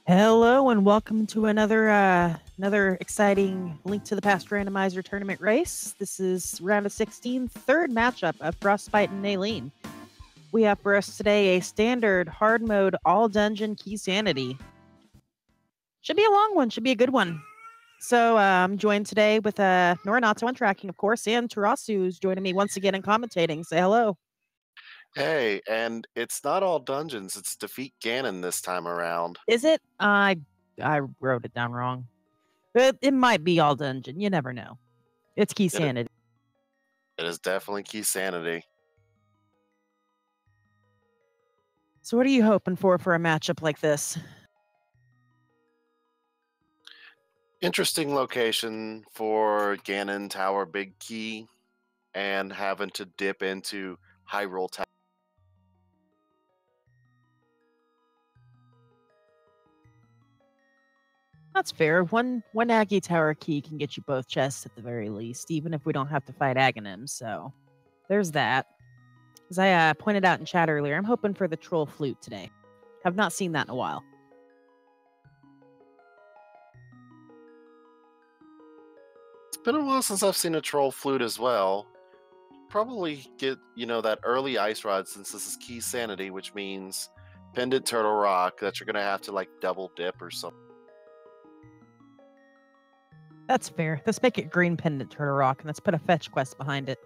Hello and welcome to another exciting Link to the Past randomizer tournament race. This is round of 16, third matchup of Frostbite and Nayleen. We have for us today a standard hard mode all dungeon key sanity. Should be a long one, should be a good one. So I'm joined today with Norinato on tracking, of course, and Tarasu, who's joining me once again in commentating. Say hello. Hey, and it's not all dungeons, it's defeat Ganon this time around. Is it? I wrote it down wrong. It might be all dungeon. You never know. It's key sanity. It is definitely key sanity. So what are you hoping for a matchup like this? Interesting location for Ganon Tower Big Key and having to dip into Hyrule Tower. That's fair. One Aggie Tower key can get you both chests at the very least, even if we don't have to fight Aghanim, so there's that. As I pointed out in chat earlier, I'm hoping for the Troll Flute today. I've not seen that in a while. It's been a while since I've seen a Troll Flute as well. Probably get, that early Ice Rod since this is key sanity, which means Pendant Turtle Rock that you're going to have to double dip or something. That's fair. Let's make it Green Pendant Turtle Rock, and let's put a fetch quest behind it.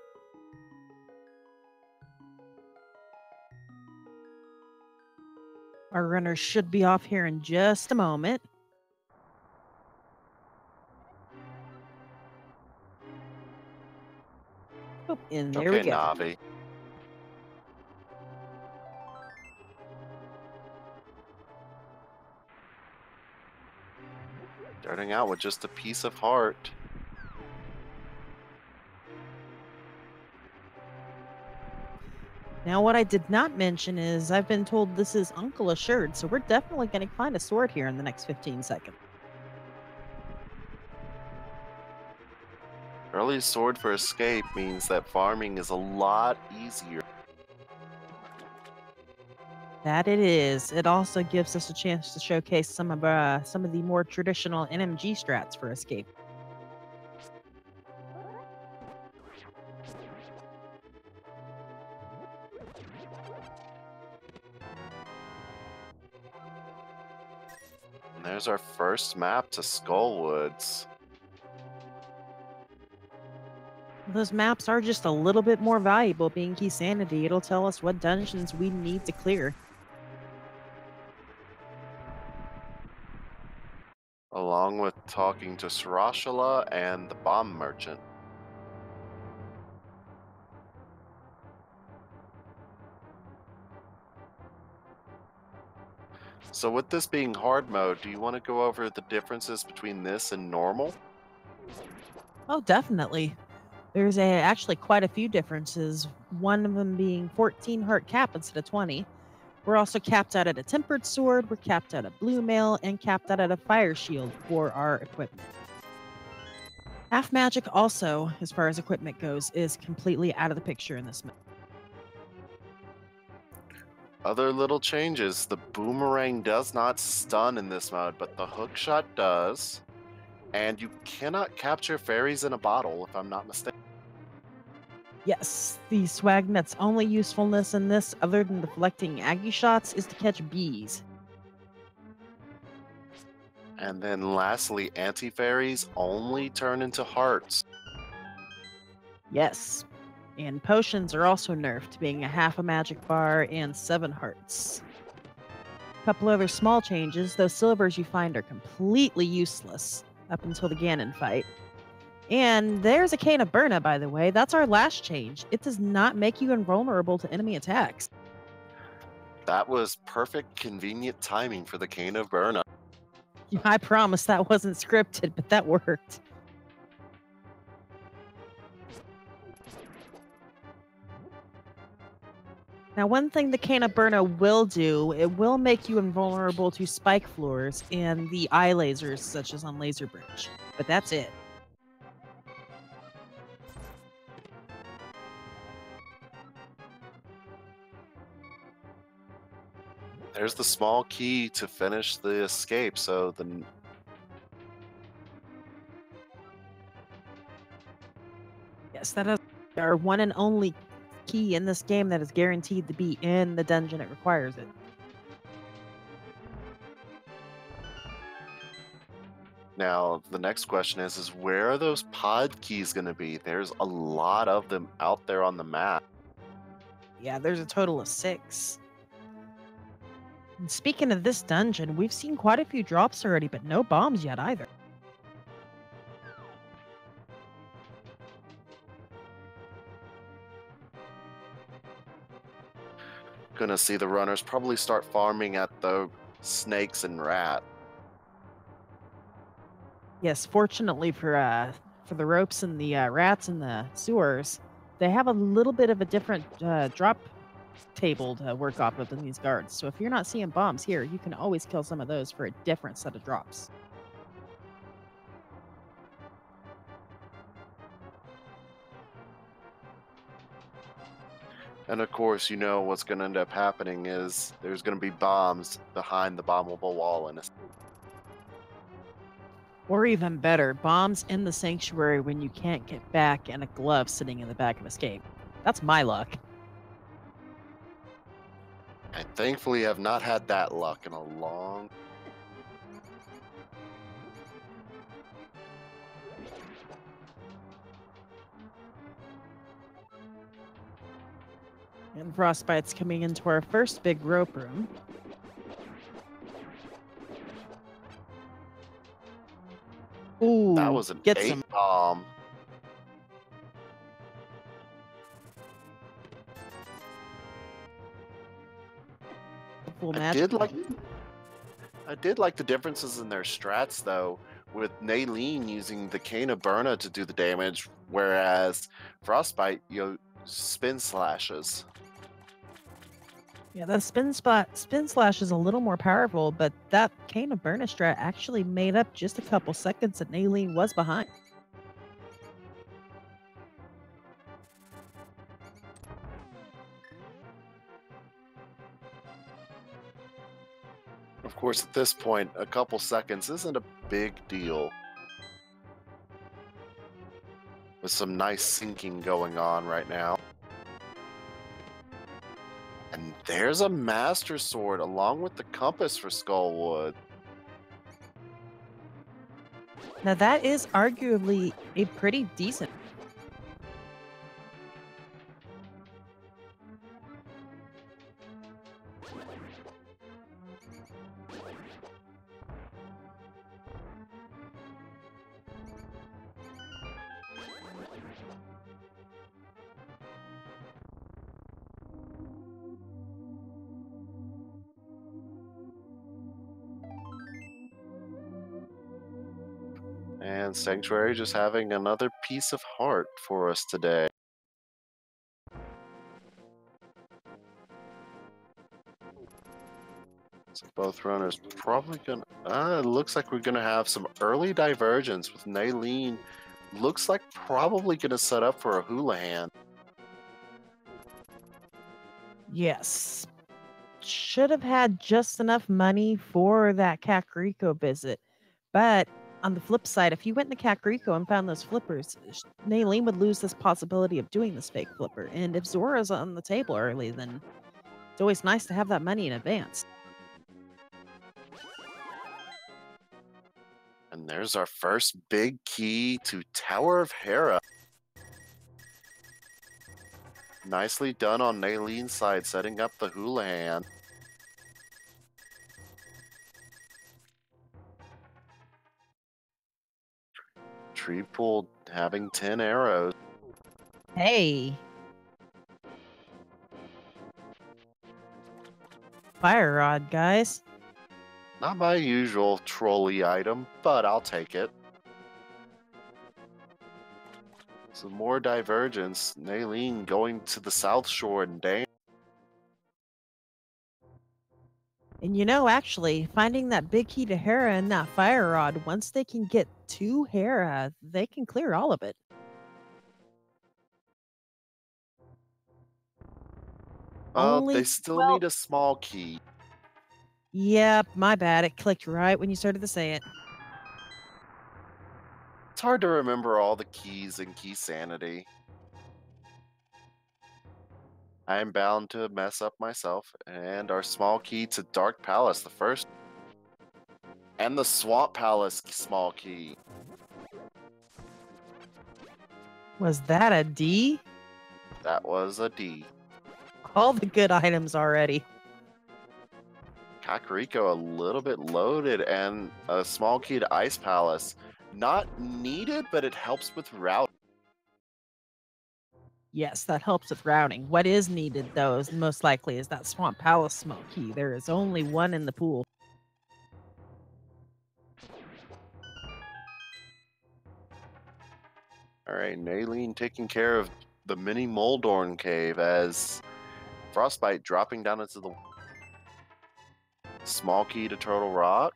Our runners should be off here in just a moment. Oh, and there we go. Navi. Starting out with just a piece of heart. Now, what I did not mention is I've been told this is Uncle Assured, so we're definitely going to find a sword here in the next 15 seconds. Early sword for escape means that farming is a lot easier. That it is. It also gives us a chance to showcase some of the more traditional NMG strats for escape. And there's our first map to Skullwoods. Those maps are just a little bit more valuable being key sanity. It'll tell us what dungeons we need to clear. Along with talking to Sarashula and the Bomb Merchant. So with this being hard mode, do you want to go over the differences between this and normal? Oh, definitely. There's actually quite a few differences. One of them being 14 heart cap instead of 20. We're also capped out at a tempered sword, we're capped at a blue mail, and capped out at a fire shield for our equipment. Half magic also, as far as equipment goes, is completely out of the picture in this map. Other little changes. The boomerang does not stun in this mode, but the hookshot does. And you cannot capture fairies in a bottle, if I'm not mistaken. Yes, the Swagnet's only usefulness in this, other than deflecting Aggie shots, is to catch bees. And then lastly, anti-fairies only turn into hearts. Yes, and potions are also nerfed, being a half a magic bar and 7 hearts. A couple other small changes, those silvers you find are completely useless up until the Ganon fight. And there's a Cane of Burna, by the way. That's our last change. It does not make you invulnerable to enemy attacks. That was perfect, convenient timing for the Cane of Burna. I promise that wasn't scripted, but that worked. Now, one thing the Cane of Burna will do, it will make you invulnerable to spike floors and the eye lasers, such as on Laser Bridge. But that's it. There's the small key to finish the escape. So Yes, that is our one and only key in this game that is guaranteed to be in the dungeon it requires it. now the next question is where are those pod keys going to be? There's a lot of them out there on the map. Yeah, there's a total of 6. And speaking of this dungeon, we've seen quite a few drops already, but no bombs yet either. Gonna see the runners probably start farming at the snakes and rat. Yes, fortunately for the ropes and the rats in the sewers, they have a little bit of a different drop table to work off of than these guards. So if you're not seeing bombs here, you can always kill some of those for a different set of drops. And of course, you know what's going to end up happening is there's going to be bombs behind the bombable wall. And Or even better, bombs in the sanctuary when you can't get back and a glove sitting in the back of escape. That's my luck. I thankfully have not had that luck in a long. And Frostbite's coming into our first big rope room. Ooh, That was an get 8 some. bomb. Full I match. did like the differences in their strats though, with Nayleen using the Cane of Burna to do the damage, whereas Frostbite spin slashes. Yeah, that spin slash is a little more powerful, but that Cane of Burna strat actually made up just a couple seconds that Nayleen was behind. Of course, at this point, a couple seconds isn't a big deal. With some nice sinking going on right now. And there's a Master Sword along with the compass for Skullwood. Now that is arguably a pretty decent. And Sanctuary just having another piece of heart for us today. So both runners probably gonna. It looks like we're gonna have some early divergence with Nayleen. Looks like probably gonna set up for a Houlihan. Yes. Should have had just enough money for that Kakariko visit. But on the flip side, if you went into Kakariko and found those flippers, Nayleen would lose this possibility of doing this fake flipper. And if Zora's on the table early, then it's always nice to have that money in advance. And there's our first big key to Tower of Hera. Nicely done on Nayleen's side, setting up the Houlihan. Tree pulled having 10 arrows. Hey. Fire rod, guys. Not my usual trolley item, but I'll take it. Some more divergence. Nayleen going to the South Shore and Dan. And actually, finding that big key to Hera and that fire rod, once they can get to Hera, they can clear all of it. They still need a small key. Yep, my bad. It clicked right when you started to say it. It's hard to remember all the keys in Key Sanity. I am bound to mess up myself, and our small key to Dark Palace, the first, and the Swamp Palace small key. Was that a D? That was a D. All the good items already. Kakariko a little bit loaded, and a small key to Ice Palace. Not needed, but it helps with routing. Yes, that helps with routing. What is needed, though, is most likely is that Swamp Palace smoke key. There is only one in the pool. All right, Nayleen taking care of the mini Moldorn cave as Frostbite dropping down into the small key to Turtle Rock.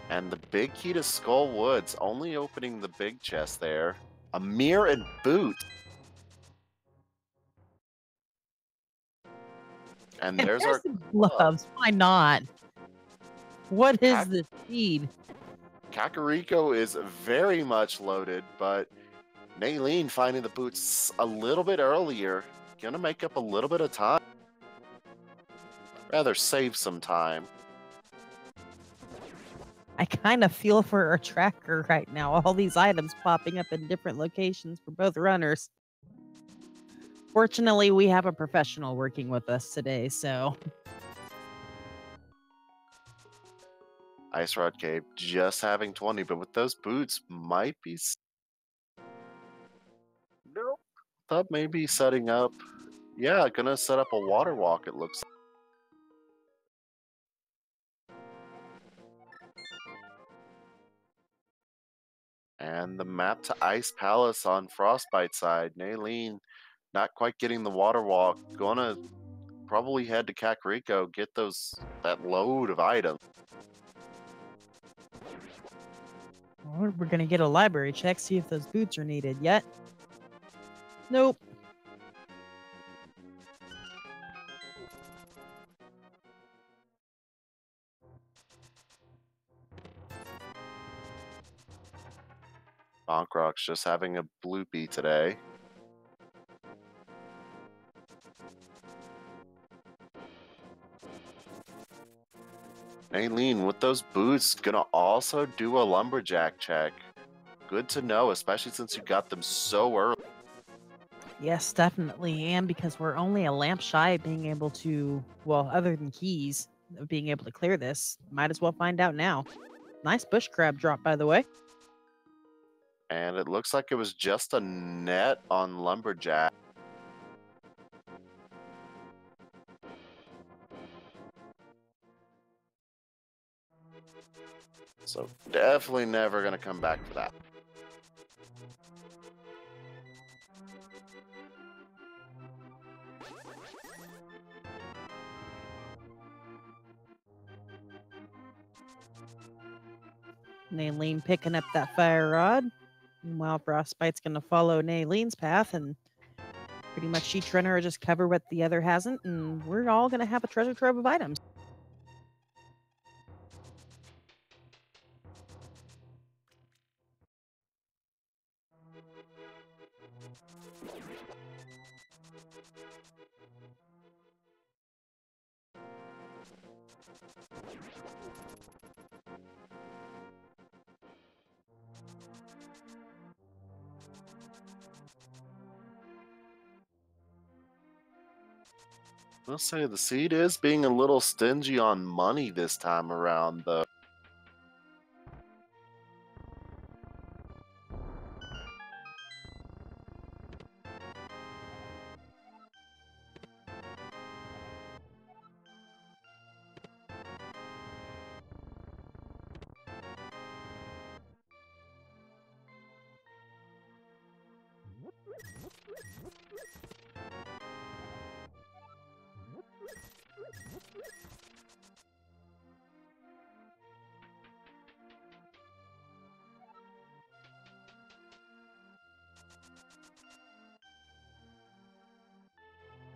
And the big key to Skull Woods, only opening the big chest there. A mirror and boot. And there's our gloves. Why not? What is the speed? Kakariko is very much loaded, but Nayleen finding the boots a little bit earlier. Gonna make up a little bit of time. Rather save some time. I kind of feel for our tracker right now. All these items popping up in different locations for both runners. Fortunately, we have a professional working with us today, so. Ice Rod Cave just having 20, but with those boots might be... Nope. Thought maybe setting up... Yeah, gonna set up a water walk, it looks like. And the map to Ice Palace on Frostbite side. Nayleen not quite getting the water walk. Gonna probably head to Kakariko, get that load of items. We're going to get a library check, see if those boots are needed yet. Nope. Bonkrock's just having a bloopy today. Nayleen, with those boots, gonna also do a lumberjack check. Good to know, especially since you got them so early. Yes, definitely. And because we're only a lamp shy of being able to, well, other than keys, of being able to clear this, might as well find out now. Nice bush crab drop, by the way. And it looks like it was just a net on lumberjack. So definitely never gonna come back for that. Nayleen picking up that fire rod. Meanwhile, Frostbite's going to follow Nayleen's path and pretty much each runner will just cover what the other hasn't, and we're all going to have a treasure trove of items. I'll say the seed is being a little stingy on money this time around, though.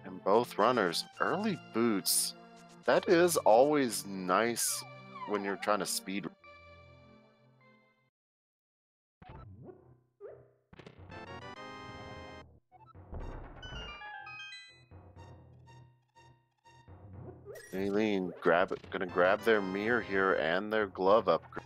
And both runners, early boots. That is always nice when you're trying to speed. Nayleen, gonna grab their mirror here and their glove upgrade.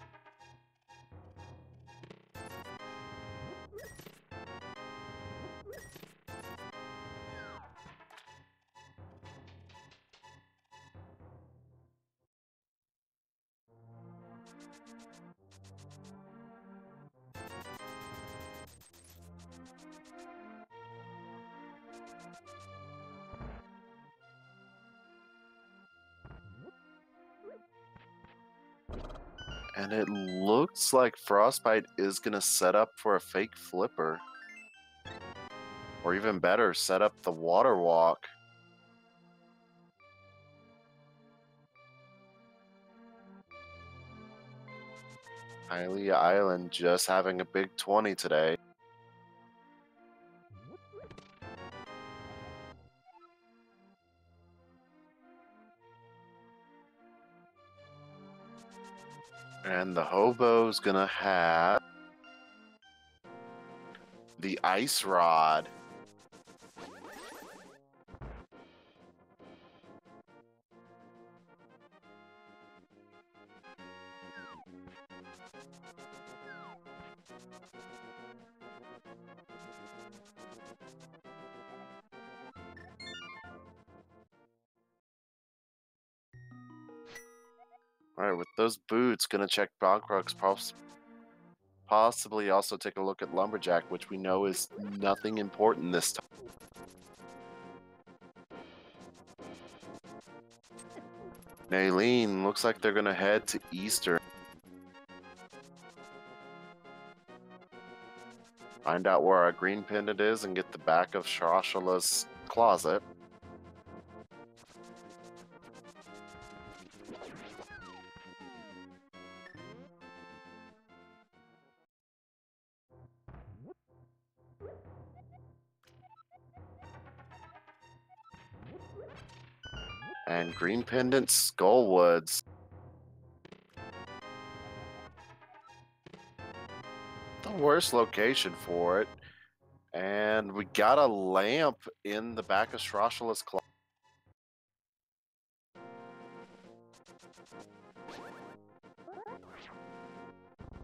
And it looks like Frostbite is gonna set up for a fake flipper. Or even better, set up the water walk. Hylia Island just having a big 20 today. And the hobo's gonna have the ice rod. Alright, with those boots, gonna check Bogruck's possibly also take a look at Lumberjack, which we know is nothing important this time. Nayleen, looks like they're gonna head to Eastern. Find out where our green pendant is and get the back of Shashala's closet. And green pendant Skullwoods. The worst location for it. And we got a lamp in the back of Shashala's closet.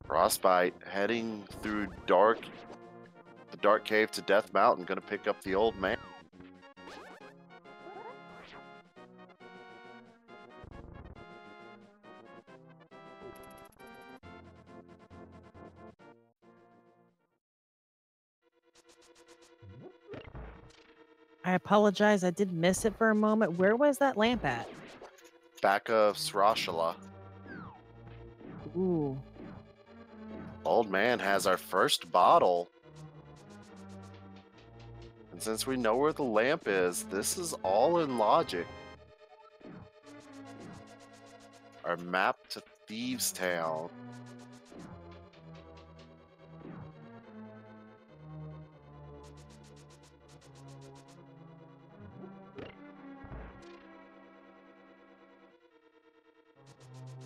Frostbite heading through the dark cave to Death Mountain, gonna pick up the old man. I apologize. I did miss it for a moment. Where was that lamp at? Back of Srashala. Ooh. Old man has our first bottle. And since we know where the lamp is, this is all in logic. Our map to Thieves Town.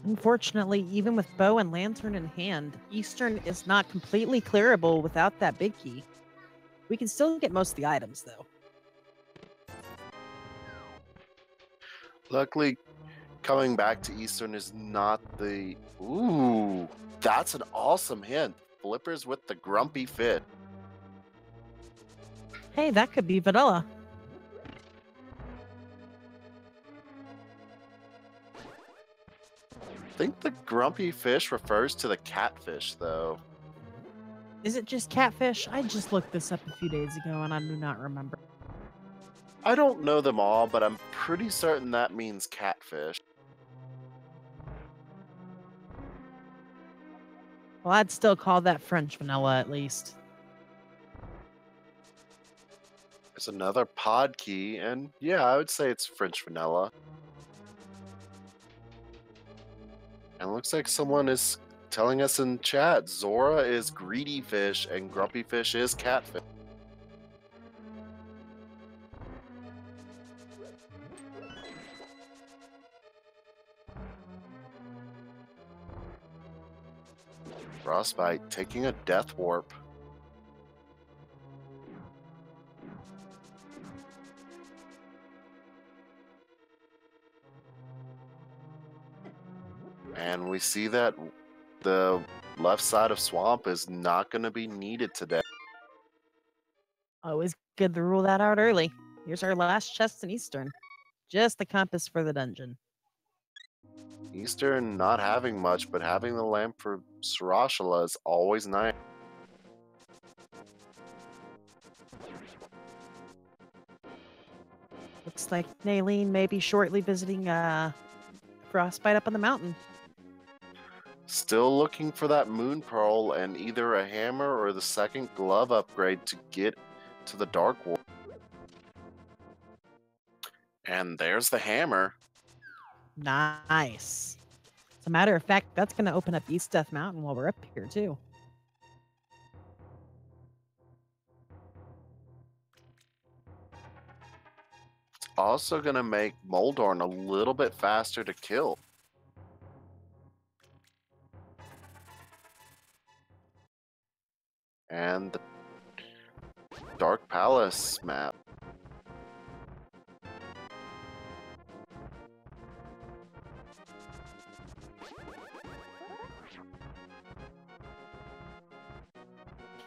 Unfortunately, even with bow and lantern in hand, Eastern is not completely clearable without that big key. We can still get most of the items, though. Luckily, coming back to Eastern is not the... Ooh, that's an awesome hint. Flippers with the grumpy fit. Hey, that could be vanilla. I think the grumpy fish refers to the catfish, though. Is it just catfish? I just looked this up a few days ago and I do not remember. I don't know them all, but I'm pretty certain that means catfish. Well, I'd still call that French vanilla at least. There's another pod key, and yeah, I would say it's French vanilla. And it looks like someone is telling us in chat, Zora is greedy fish and grumpy fish is catfish. Frostbite taking a death warp. And we see that the left side of Swamp is not going to be needed today. Always good to rule that out early. Here's our last chest in Eastern. Just the compass for the dungeon. Eastern not having much, but having the lamp for Sarashala is always nice. Looks like Nayleen may be shortly visiting Frostbite up on the mountain. Still looking for that Moon Pearl and either a hammer or the second glove upgrade to get to the Dark World. And there's the hammer. Nice. As a matter of fact, that's going to open up East Death Mountain while we're up here, too. It's also going to make Moldorn a little bit faster to kill. And the Dark Palace map.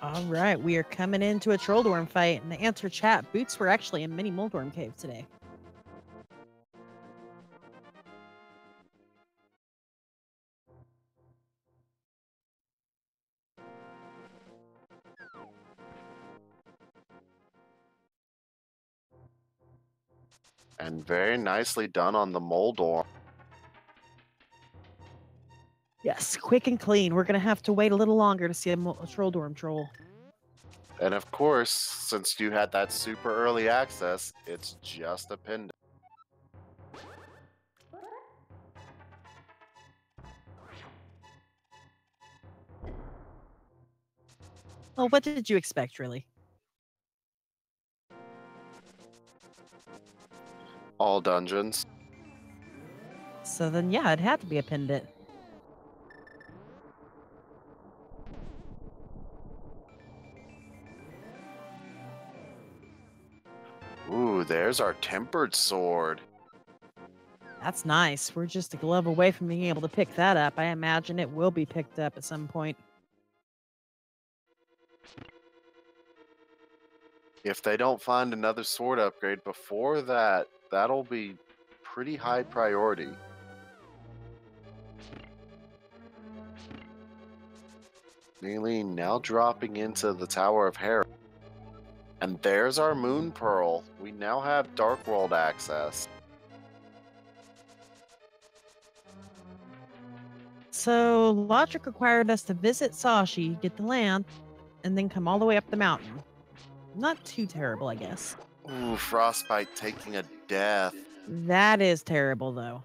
All right, we are coming into a Trolldorm fight, and to answer chat, Boots were actually in Mini Moldorm Cave today. And very nicely done on the Moldorm. Yes, quick and clean. We're going to have to wait a little longer to see a Trolldorm troll. And of course, since you had that super early access, it's just a pendant. Well, what did you expect, really? All dungeons. So then, yeah, it had to be a pendant. Ooh, there's our tempered sword. That's nice. We're just a glove away from being able to pick that up. I imagine it will be picked up at some point. If they don't find another sword upgrade before that, that'll be pretty high priority. Nayleen now dropping into the Tower of Hera. And there's our Moon Pearl. We now have Dark World access. So, logic required us to visit Sashi, get the lamp, and then come all the way up the mountain. Not too terrible, I guess. Ooh, Frostbite taking a death. That is terrible, though.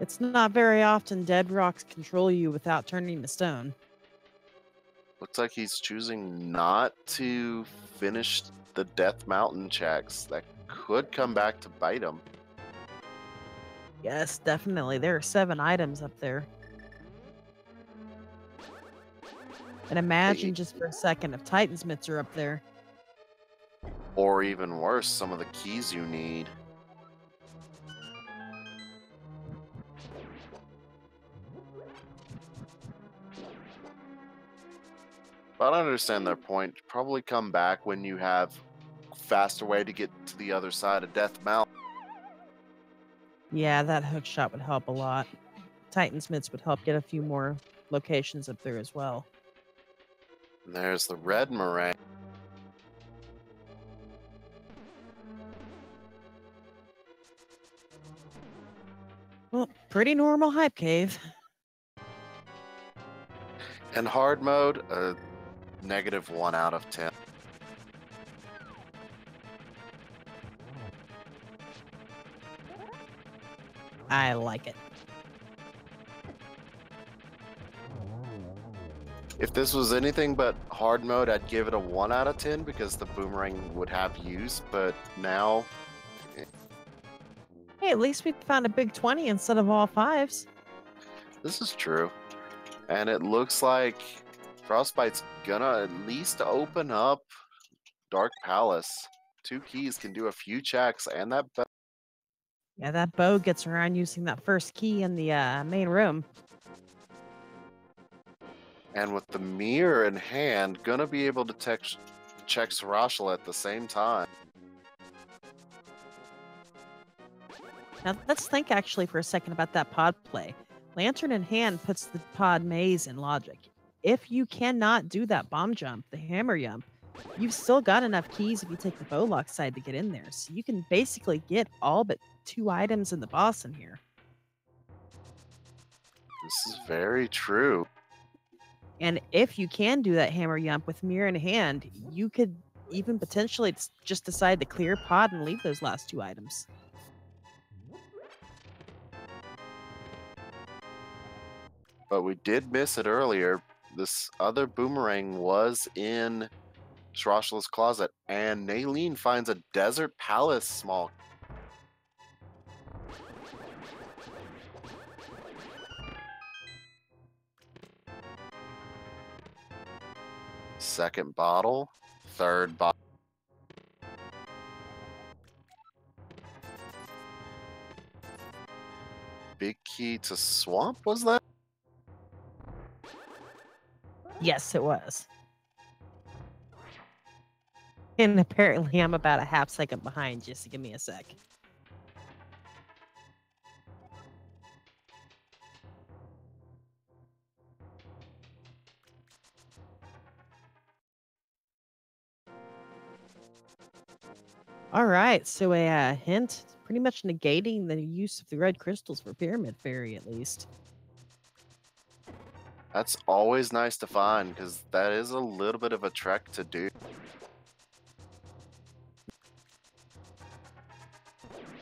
It's not very often dead rocks control you without turning to stone. Looks like he's choosing not to finish the Death Mountain checks. That could come back to bite him. Yes, definitely. There are 7 items up there. And imagine just for a second if Titan's mitts are up there. Or even worse, some of the keys you need. But I understand their point. Probably come back when you have faster way to get to the other side of Death Mountain. Yeah, that hook shot would help a lot. Titan's mitts would help get a few more locations up there as well. And there's the red meringue. Well, pretty normal hype cave. And hard mode, a -1 out of 10. I like it. If this was anything but hard mode, I'd give it a 1 out of 10 because the boomerang would have use, but now Hey, at least we found a big 20 instead of all fives. This is true. And it looks like Frostbite's gonna at least open up Dark Palace. 2 keys can do a few checks, and that Yeah, that bow gets around using that first key in the main room. and with the mirror in hand, gonna be able to check Sarashal at the same time. Now, let's think actually for a second about that pod play. Lantern in hand puts the pod maze in logic. If you cannot do that bomb jump, the hammer jump, you've still got enough keys if you take the bowlock side to get in there. So you can basically get all but 2 items in the boss in here. This is very true. And if you can do that hammer jump with mirror in hand, you could even potentially just decide to clear pod and leave those last 2 items. But we did miss it earlier. This other boomerang was in Sarashal's closet, and Nayleen finds a Desert Palace small. Second bottle, third bottle. Big key to swamp, was that? Yes, it was. And apparently I'm about a half second behind. Just give me a sec. All right, so a hint, pretty much negating the use of the red crystals for Pyramid Fairy, at least. That's always nice to find, because that is a little bit of a trek to do.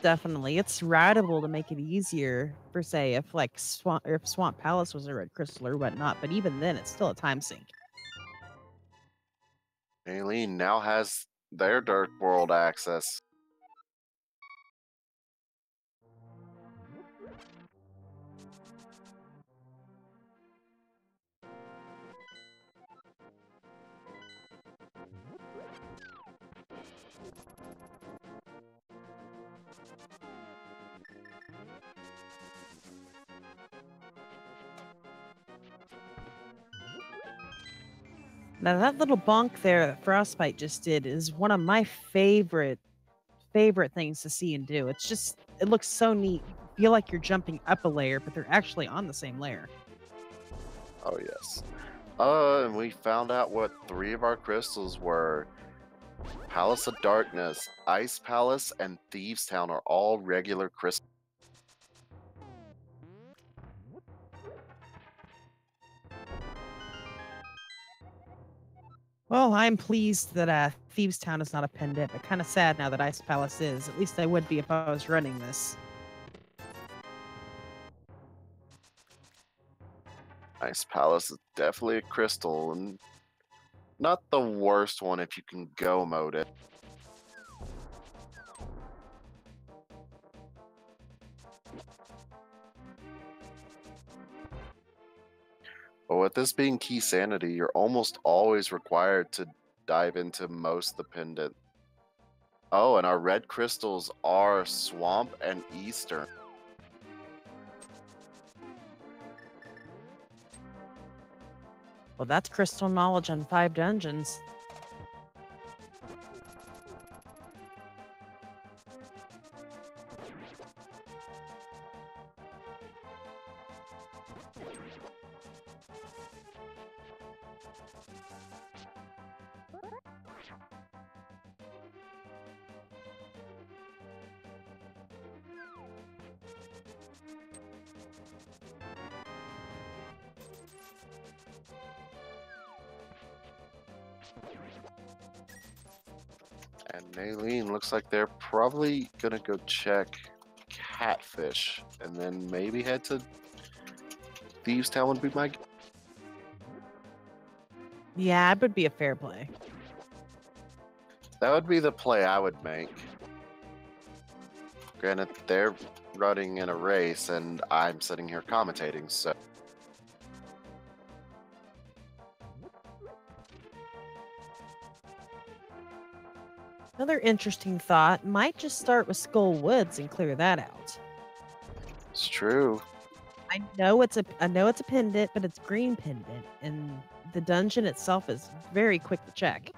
Definitely, it's routable to make it easier for, say, if like Swamp Palace was a red crystal or whatnot. But even then, it's still a time sink. Nayleen now has their Dark World access. Now that little bonk there that Frostbite just did is one of my favorite things to see and do. It's just it looks so neat. You feel like you're jumping up a layer, but they're actually on the same layer. Oh, yes. And we found out what 3 of our crystals were. Palace of Darkness, Ice Palace, and Thieves Town are all regular crystals. Well, I'm pleased that Thieves Town is not a pendant, but kind of sad now that Ice Palace is. At least I would be if I was running this. Ice Palace is definitely a crystal, and not the worst one if you can go mode it. But with this being key sanity, you're almost always required to dive into most of the pendant. Oh, and our red crystals are Swamp and Eastern. Well, that's crystal knowledge on 5 dungeons. And Nayleen looks like they're probably gonna go check Catfish, and then maybe head to Thieves Town would be my. Yeah, it would be a fair play. That would be the play I would make. Granted, they're running in a race, and I'm sitting here commentating, so... Another interesting thought might just start with Skull Woods and clear that out. It's true. I know it's a pendant, but it's green pendant, and the dungeon itself is very quick to check.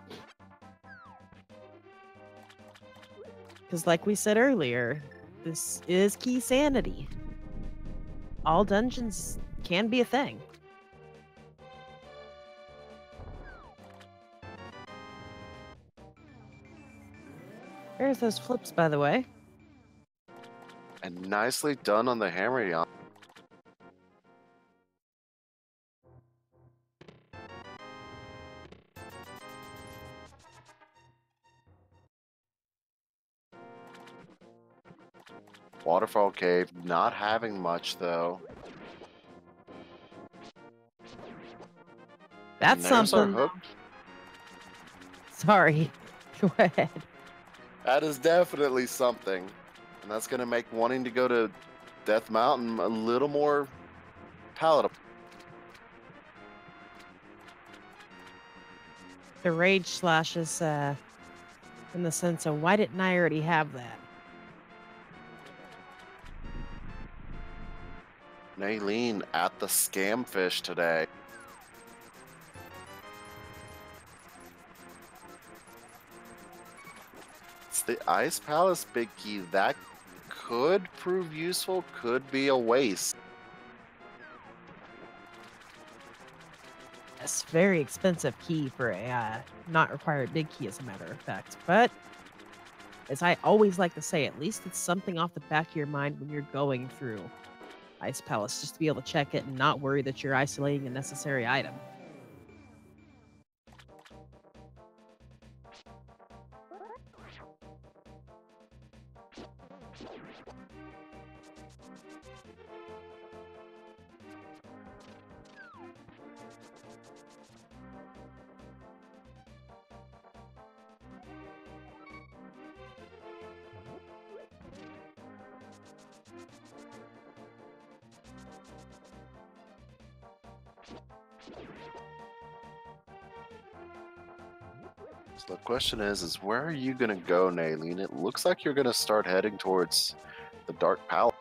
Because like we said earlier, this is key sanity. All dungeons can be a thing. There's those flips, by the way. And nicely done on the hammer, Yon. Waterfall Cave, not having much, though. That's something. Hook. Sorry. Go ahead. That is definitely something. And that's going to make wanting to go to Death Mountain a little more palatable. The rage slash is in the sense of, why didn't I already have that? Nayleen at the Scamfish today. It's the Ice Palace Big Key. That could prove useful, could be a waste. Yes, very expensive key for a not required big key, as a matter of fact. But as I always like to say, at least it's something off the back of your mind when you're going through Ice Palace, just to be able to check it and not worry that you're isolating a necessary item. So the question is where are you going to go, Nayleen? It looks like you're going to start heading towards the Dark Palace.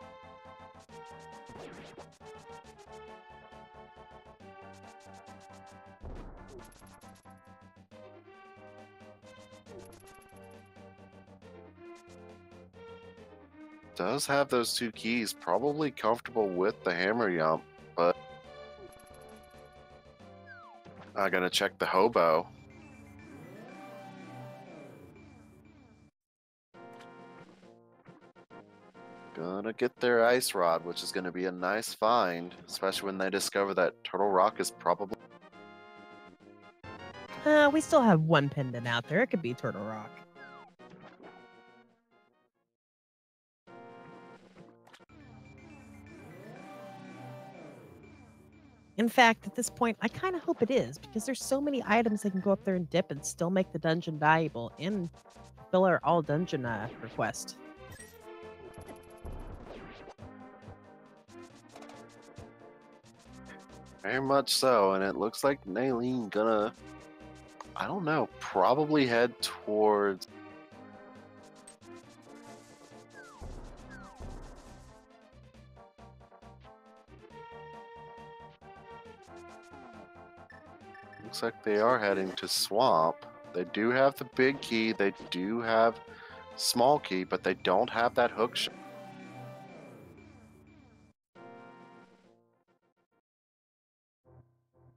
Does have those two keys, probably comfortable with the hammer yump, but I gotta check the hobo. Gonna get their ice rod, which is gonna be a nice find, especially when they discover that Turtle Rock is probably... We still have one pendant out there. It could be Turtle Rock. In fact, at this point, I kind of hope it is, because there's so many items that can go up there and dip and still make the dungeon valuable and fill our all dungeon request. Very much so, and it looks like Nayleen gonna, I don't know, probably head towards... Looks like they are heading to Swamp. They do have the big key, they do have small key, but they don't have that hook shot.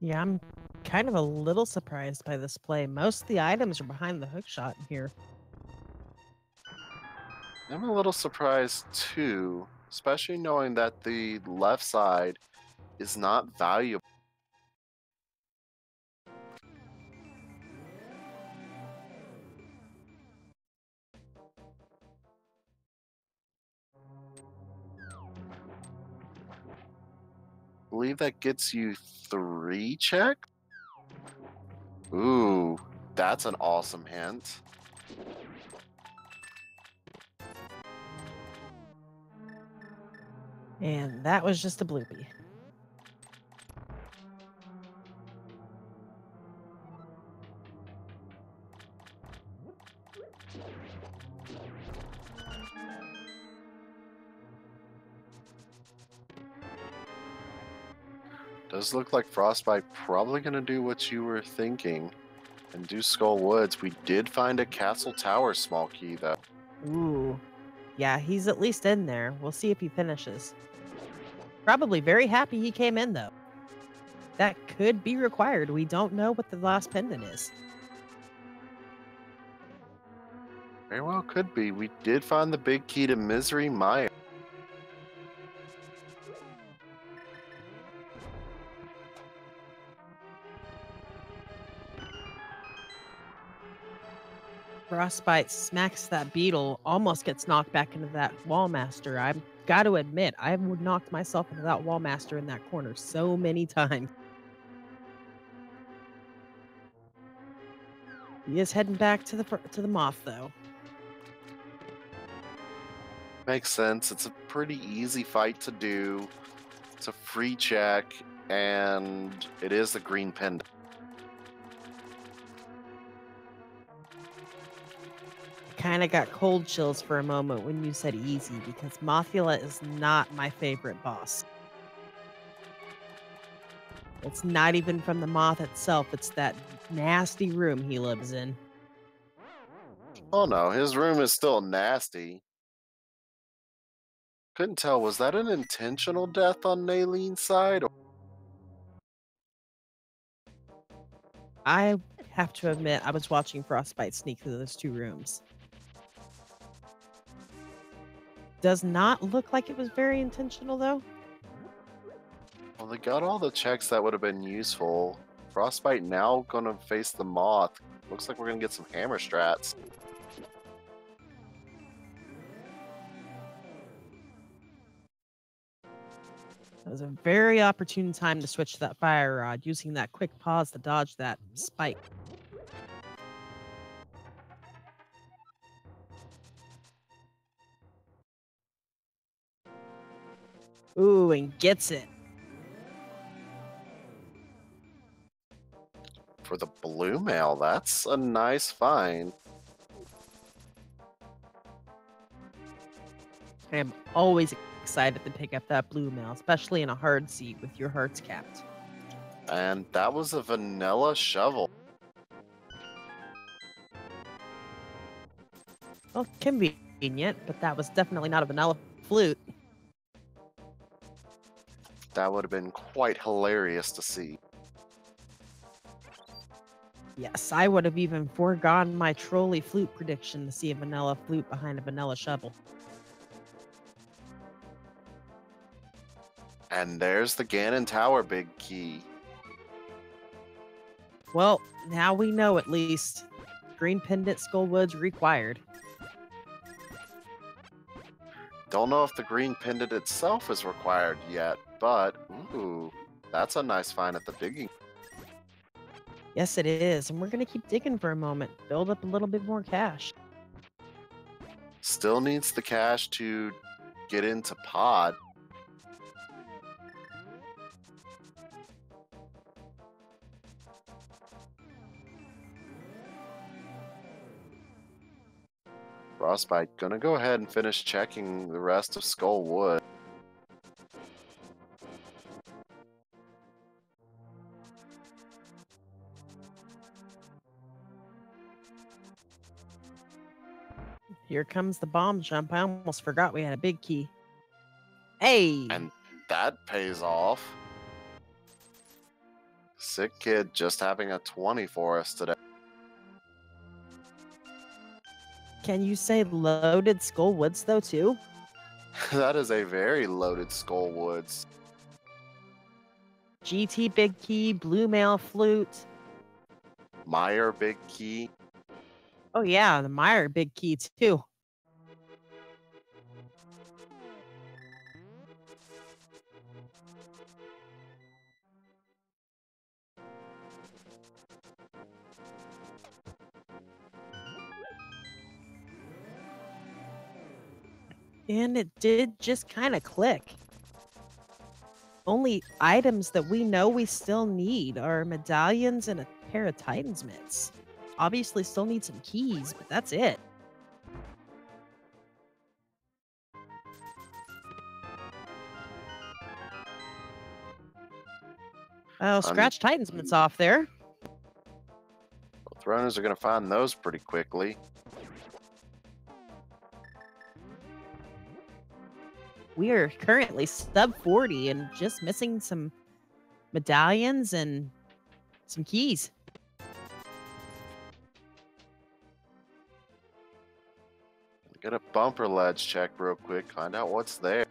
Yeah, I'm kind of a little surprised by this play. Most of the items are behind the hookshot here. I'm a little surprised too, especially knowing that the left side is not valuable. I believe that gets you 3 check. Ooh, that's an awesome hint. And that was just a bloopy. Does look like Frostbite probably going to do what you were thinking and do Skull Woods. We did find a Castle Tower small key, though. Ooh. Yeah, he's at least in there. We'll see if he finishes. Probably very happy he came in, though. That could be required. We don't know what the last pendant is. Very well could be. We did find the big key to Misery Mire. Frostbite smacks that beetle, almost gets knocked back into that wallmaster. I've got to admit, I've knocked myself into that wallmaster in that corner so many times. He is heading back to the moth, though. Makes sense. It's a pretty easy fight to do. It's a free check, and it is the green pendant. Kind of got cold chills for a moment when you said easy, because Mothula is not my favorite boss. It's not even from the moth itself, it's that nasty room he lives in. Oh no, his room is still nasty. Couldn't tell, was that an intentional death on Nayleen's side? I have to admit, I was watching Frostbite sneak through those two rooms. Does not look like it was very intentional, though. Well, they got all the checks that would have been useful. Frostbite now gonna face the moth. Looks like we're gonna get some hammer strats. That was a very opportune time to switch to that fire rod, using that quick pause to dodge that spike. Ooh, and gets it. For the blue mail, that's a nice find. I am always excited to pick up that blue mail, especially in a hard seat with your hearts capped. And that was a vanilla shovel. Well, convenient, but that was definitely not a vanilla flute. That would have been quite hilarious to see. Yes, I would have even foregone my trolley flute prediction to see a vanilla flute behind a vanilla shovel. And there's the Ganon Tower big key. Well, now we know at least. Green pendant Skullwoods required. Don't know if the green pendant itself is required yet, but ooh, that's a nice find at the digging. Yes, it is, and we're going to keep digging for a moment. Build up a little bit more cash. Still needs the cash to get into pod. Frostbite gonna go ahead and finish checking the rest of Skull Wood. Here comes the bomb jump. I almost forgot we had a big key. Hey! And that pays off. Sick Kid just having a 20 for us today. Can you say loaded Skullwoods, though, too? That is a very loaded Skull Woods. GT big key, blue mail flute. Meyer big key. Oh, yeah, the Meyer big key, too. And it did just kind of click. only items that we know we still need are medallions and a pair of Titan's mitts. Obviously, still need some keys, but that's it. Oh, I'm, scratch Titan's mitts off there. both runners are going to find those pretty quickly. We are currently sub 40 and just missing some medallions and some keys. Get a bumper ledge check real quick, find out what's there.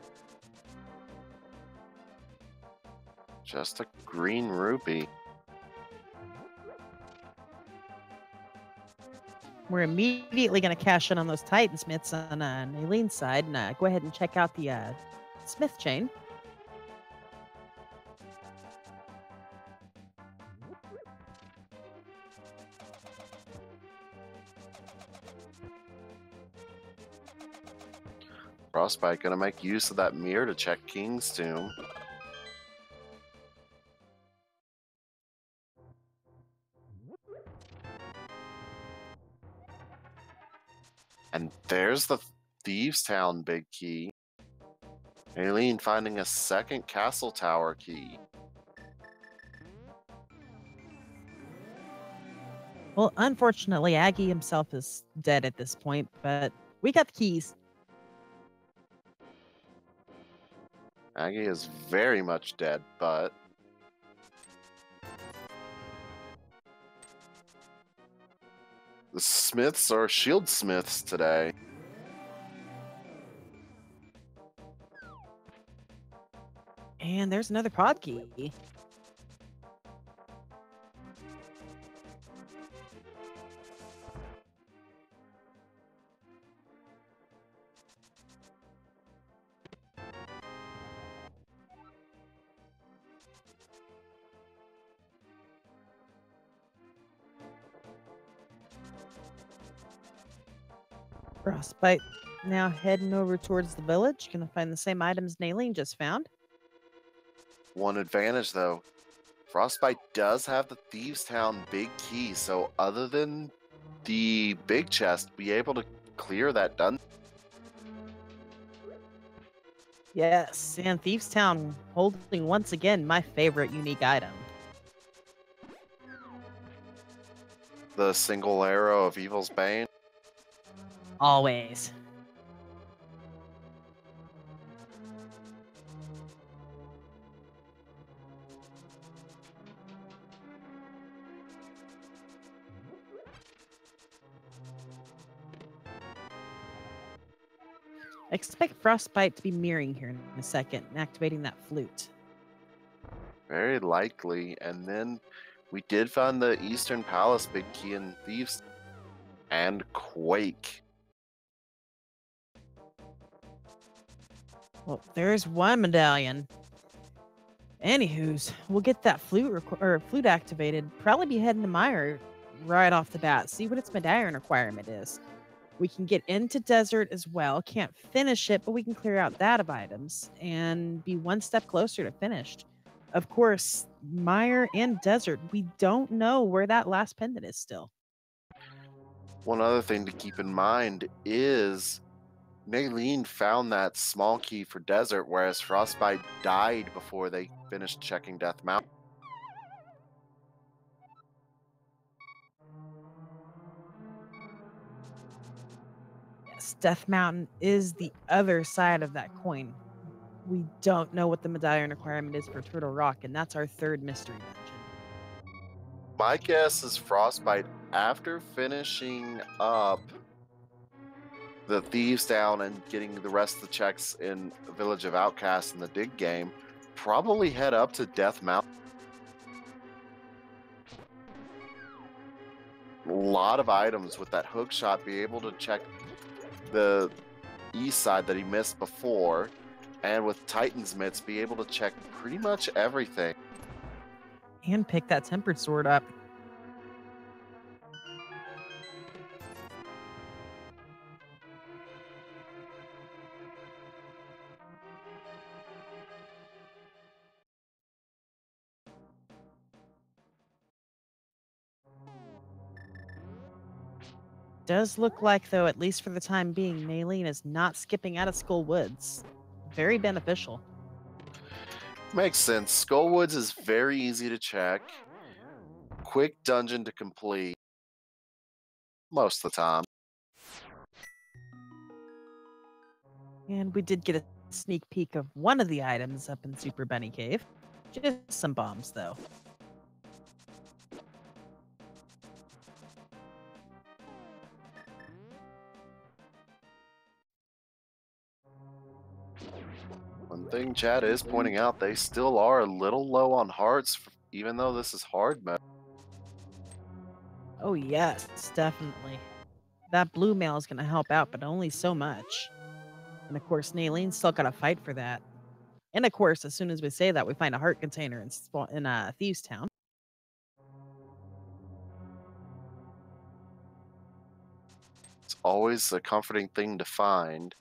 Just a green rupee. We're immediately going to cash in on those Titan Smiths on Nayleen's side and go ahead and check out the Smith chain. Frostbite gonna make use of that mirror to check King's Tomb. And there's the Thieves Town big key. Nayleen finding a second castle tower key. Well, unfortunately, Aggie himself is dead at this point, but we got the keys. Aggie is very much dead, but the Smiths are shield smiths today. And there's another pod key. Frostbite now heading over towards the village. Gonna find the same items Nayleen just found. One advantage though, Frostbite does have the Thieves Town big key, so other than the big chest, be able to clear that dungeon. Yes, and Thieves Town holding once again my favorite unique item. The single arrow of Evil's Bane. Always. Expect Frostbite to be mirroring here in a second and activating that flute. Very likely. And then we did find the Eastern Palace big key in Thieves and Quake. Well, there's one medallion. Anywho's, we'll get that flute activated. Probably be heading to Meyer right off the bat. See what its medallion requirement is. We can get into desert as well. Can't finish it, but we can clear out that of items and be one step closer to finished. Of course, Meyer and desert, we don't know where that last pendant is still. One other thing to keep in mind is Nayleen found that small key for desert, whereas Frostbite died before they finished checking Death Mountain. Yes, Death Mountain is the other side of that coin. We don't know what the medallion requirement is for Turtle Rock, and that's our third mystery dungeon. My guess is Frostbite, after finishing up the Thieves Down and getting the rest of the checks in Village of Outcasts in the dig game, probably head up to Death Mountain. A lot of items with that hook shot, be able to check the east side that he missed before, and with Titan's mitts be able to check pretty much everything. And pick that tempered sword up. Does look like, though, at least for the time being, Nayleen is not skipping out of Skull Woods. Very beneficial. Makes sense. Skullwoods is very easy to check, quick dungeon to complete most of the time. And we did get a sneak peek of one of the items up in Super Bunny Cave. Just some bombs, though. One thing Chad is pointing out, they still are a little low on hearts, even though this is hard mode. Oh, yes, definitely. That blue mail is going to help out, but only so much. And of course, Nayleen's still got to fight for that. And of course, as soon as we say that, we find a heart container in Thieves Town. It's always a comforting thing to find.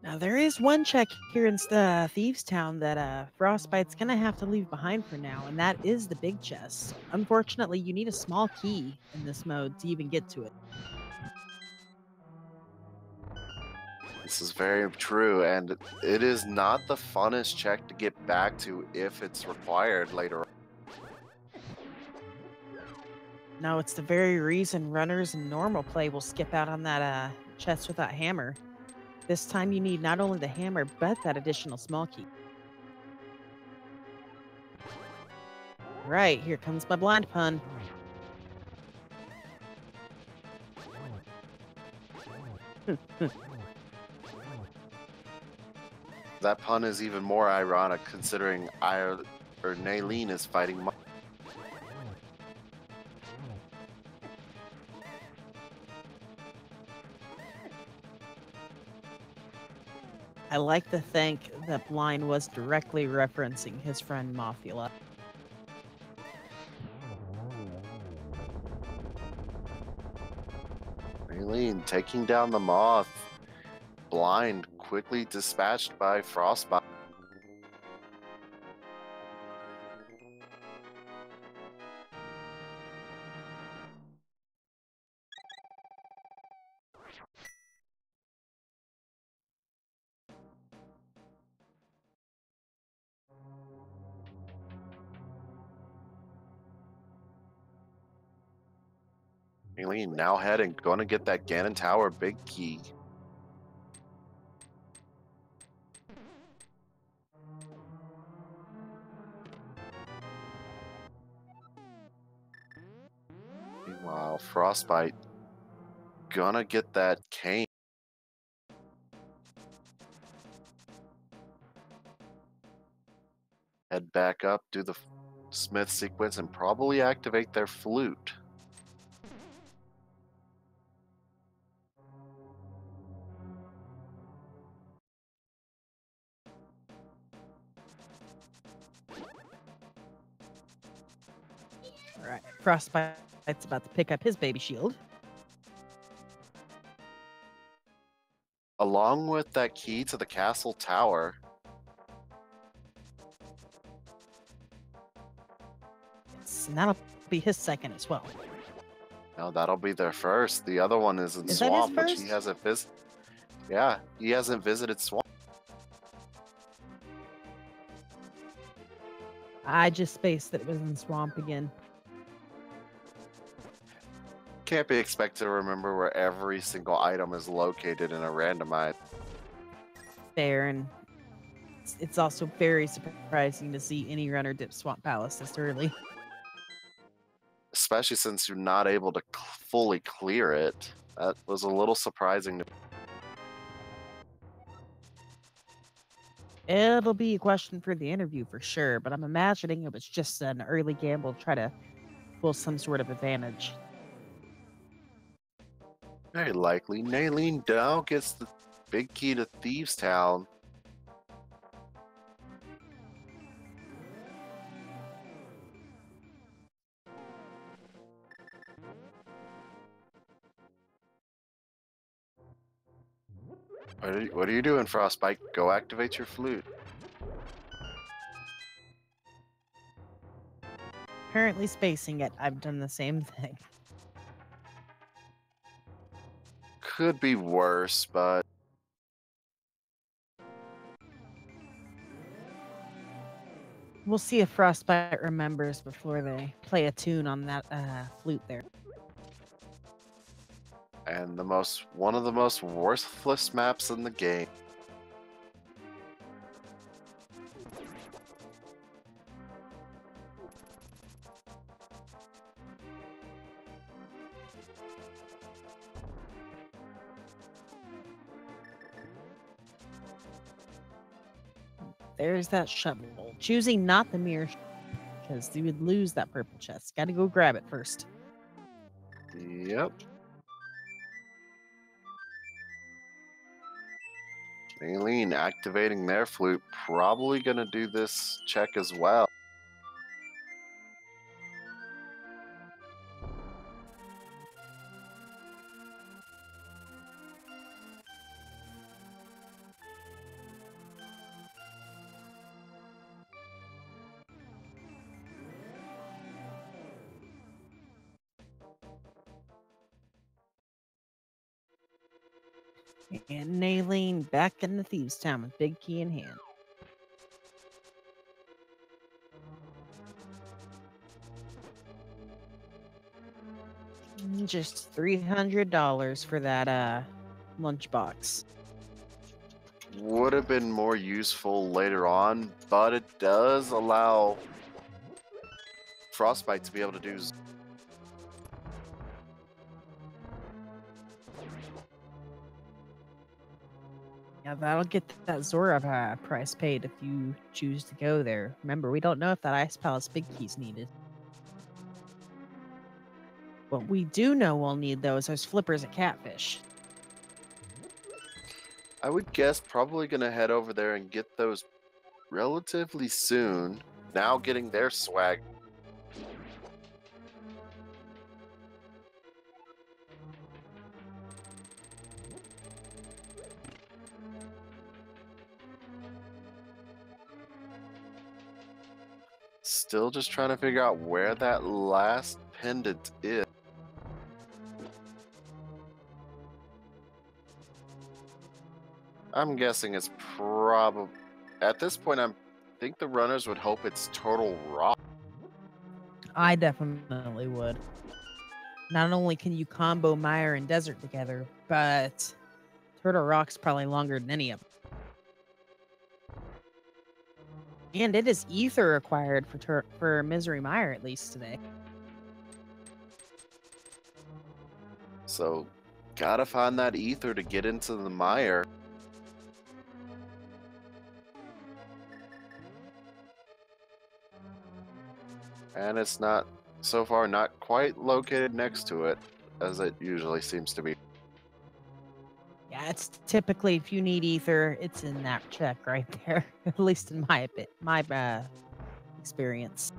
Now, there is one check here in Thieves Town that Frostbite's going to have to leave behind for now, and that is the big chest. Unfortunately, you need a small key in this mode to even get to it. This is very true, and it is not the funnest check to get back to if it's required later on. No, it's the very reason runners in normal play will skip out on that chest with that hammer. This time you need not only the hammer, but that additional small key. Right, here comes my blind pun. That pun is even more ironic considering Nayleen is fighting. I like to think that Blind was directly referencing his friend Mothula. Nayleen taking down the moth. Blind quickly dispatched by Frostbite. Nayleen now heading, gonna get that Ganon Tower big key. Meanwhile, Frostbite gonna get that cane. Head back up, do the Smith sequence, and probably activate their flute. All right, Frostbite's about to pick up his baby shield. Along with that key to the castle tower. Yes, and that'll be his second as well. Now that'll be their first. The other one is in Is that his Swamp, which he first? hasn't visited. Yeah, he hasn't visited Swamp. I just spaced that it was in Swamp again. Can't be expected to remember where every single item is located in a randomized. Fair, and it's also very surprising to see any runner dip Swamp Palace this early. Especially since you're not able to fully clear it. That was a little surprising to me. It'll be a question for the interview for sure, but I'm imagining it was just an early gamble to try to pull some sort of advantage. Very likely. Nayleen now gets the big key to Thieves Town. What are you doing, Frostbite? Go activate your flute. Apparently spacing it. I've done the same thing. Could be worse, but We'll see if Frostbite remembers before they play a tune on that flute there. and one of the most worthless maps in the game. There's that shovel. Choosing not the mirror because you would lose that purple chest. Got to go grab it first. Yep. Nayleen activating their flute, probably gonna do this check as well. And Nayleen back in the Thieves' Town with big key in hand. Just $300 for that lunchbox. Would have been more useful later on, but it does allow Frostbite to be able to do. Yeah, that'll get that Zora price paid if you choose to go there. Remember, we don't know if that Ice Palace big key's needed. What we do know we'll need, though, is those flippers at Catfish. I would guess probably gonna head over there and get those relatively soon. Now getting their swag. Still just trying to figure out where that last pendant is. I'm guessing it's probably at this point. I think the runners would hope it's Turtle Rock. I definitely would. Not only can you combo Mire and Desert together, but Turtle Rock's probably longer than any of them. And it is Ether required for Misery Mire, at least today. So, gotta find that ether to get into the mire. And it's not, so far, not quite located next to it, as it usually seems to be. Yeah, it's typically, if you need Ether, it's in that check right there. At least in my experience.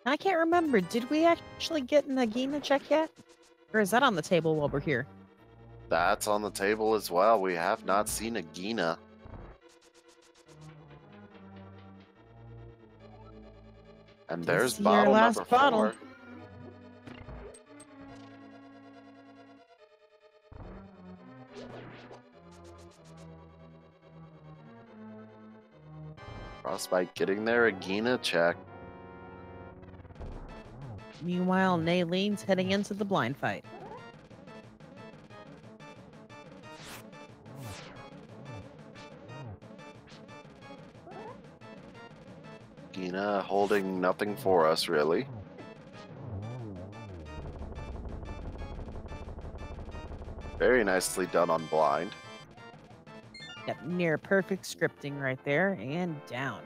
I can't remember. Did we actually get an Agina check yet? Or is that on the table while we're here? That's on the table as well. We have not seen a Gina. And there's See bottle our last number bottle. 4. Frostbite getting their Agina check. Meanwhile, Nayleen's heading into the blind fight. Gina holding nothing for us, really. Very nicely done on blind. Yep, near perfect scripting right there, and down.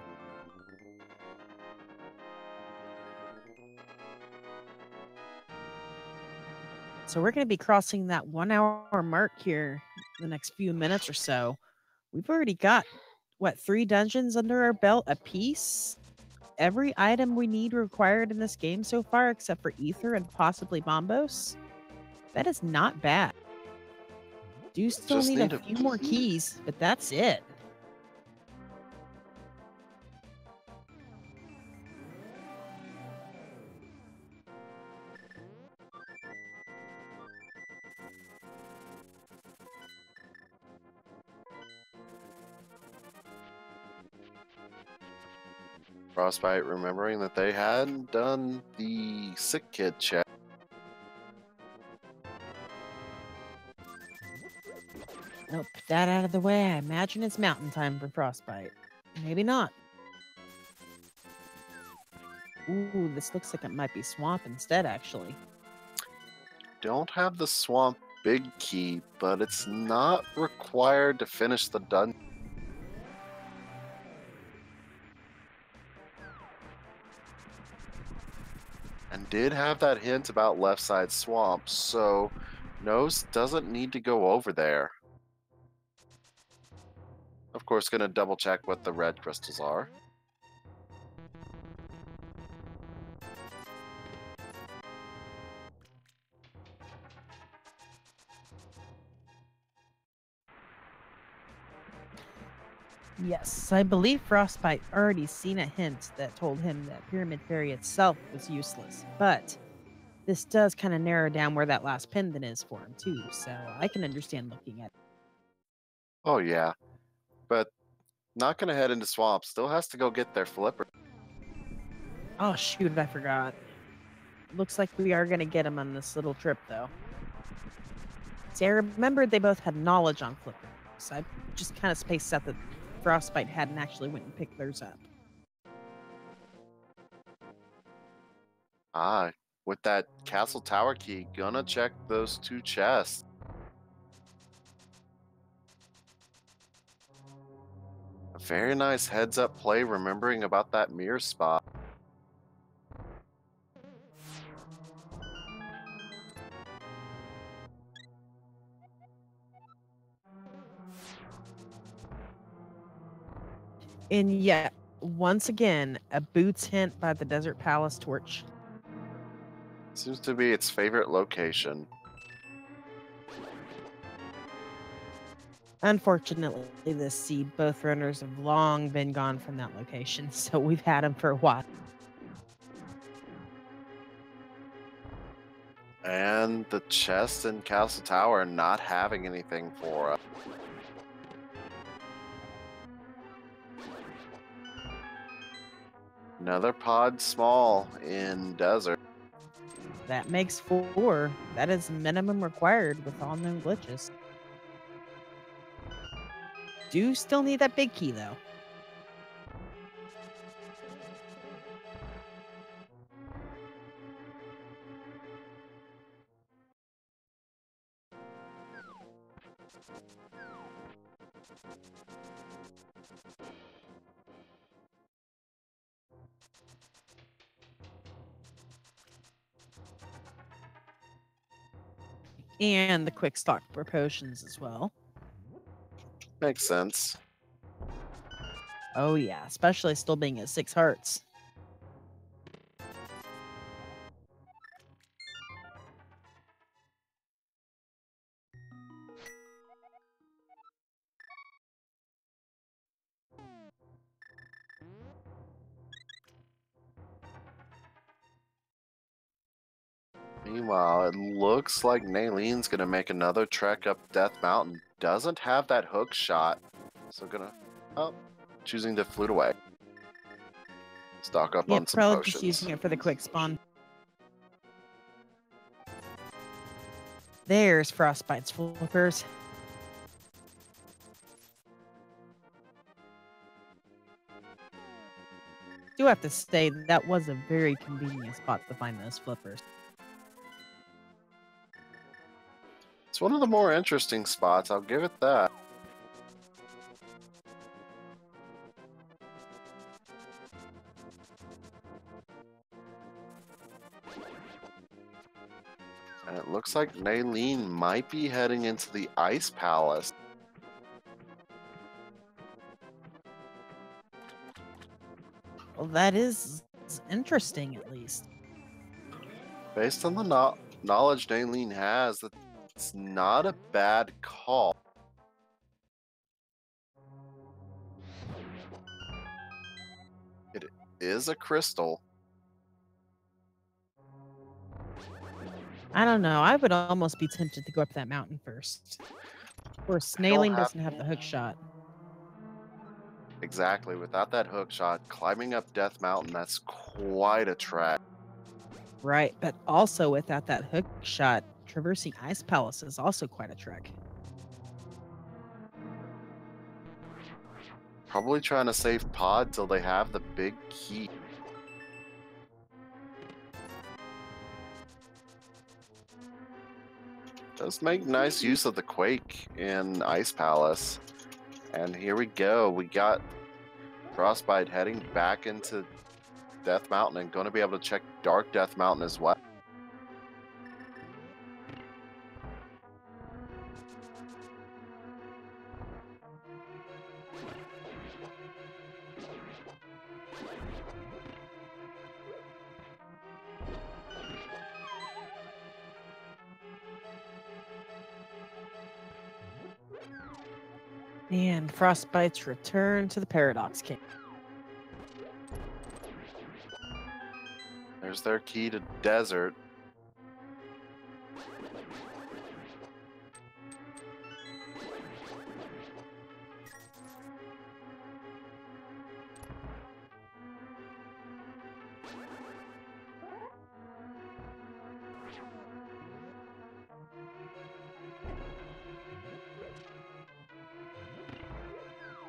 So we're going to be crossing that 1 hour mark here in the next few minutes or so. We've already got, what, 3 dungeons under our belt apiece? Every item we need required in this game so far, except for Ether and possibly Bombos. That is not bad. Do still Just need a need a few more key. keys, but that's it. Frostbite remembering that they hadn't done the sick kid check. Nope, that out of the way. I imagine it's mountain time for Frostbite. Maybe not. Ooh, this looks like it might be swamp instead, actually. Don't have the swamp big key, but it's not required to finish the dungeon. And did have that hint about left side swamp, so Nose doesn't need to go over there. Of course, gonna double check what the red crystals are. Yes, I believe Frostbite already seen a hint that told him that Pyramid Fairy itself was useless, but this does kind of narrow down where that last pendant is for him too, so I can understand looking at it. Oh yeah, but not gonna head into swamp. Still has to go get their flipper. Oh shoot, I forgot. Looks like we are going to get him on this little trip though. See, I remembered they both had knowledge on flippers. So I just kind of spaced out that Frostbite hadn't actually went and picked theirs up. Ah, with that castle tower key, gonna check those 2 chests. A very nice heads up play remembering about that mirror spot. And yet, once again, a boots hint by the Desert Palace torch. Seems to be its favorite location. Unfortunately, this seed, both runners have long been gone from that location, so we've had them for a while. And the chest in Castle Tower not having anything for us. Another pod small in desert. That makes 4. That is minimum required with all known glitches. Do still need that big key though. And the quick stock for potions as well. Makes sense. Oh yeah, especially still being at 6 hearts. Meanwhile, it looks like Nayleen's gonna make another trek up Death Mountain. Doesn't have that hook shot, so choosing to flute away. Stock up on some Probably potions. just using it for the quick spawn. There's Frostbite's flippers. Do have to say that was a very convenient spot to find those flippers. It's one of the more interesting spots, I'll give it that. And it looks like Nayleen might be heading into the Ice Palace. Well, that is interesting, at least. Based on the knowledge Nayleen has, it's not a bad call. It is a crystal. I don't know. I would almost be tempted to go up that mountain first. Of course, I don't Nailing have doesn't have the hook shot. exactly. Without that hook shot, climbing up Death Mountain, that's quite a trek. Right, but also without that hook shot, traversing Ice Palace is also quite a trek. Probably trying to save Pod till they have the big key. Does make nice use of the Quake in Ice Palace. And here we go. We got Frostbite heading back into Death Mountain and going to be able to check Dark Death Mountain as well. And Frostbite's return to the Paradox King. There's their key to Desert.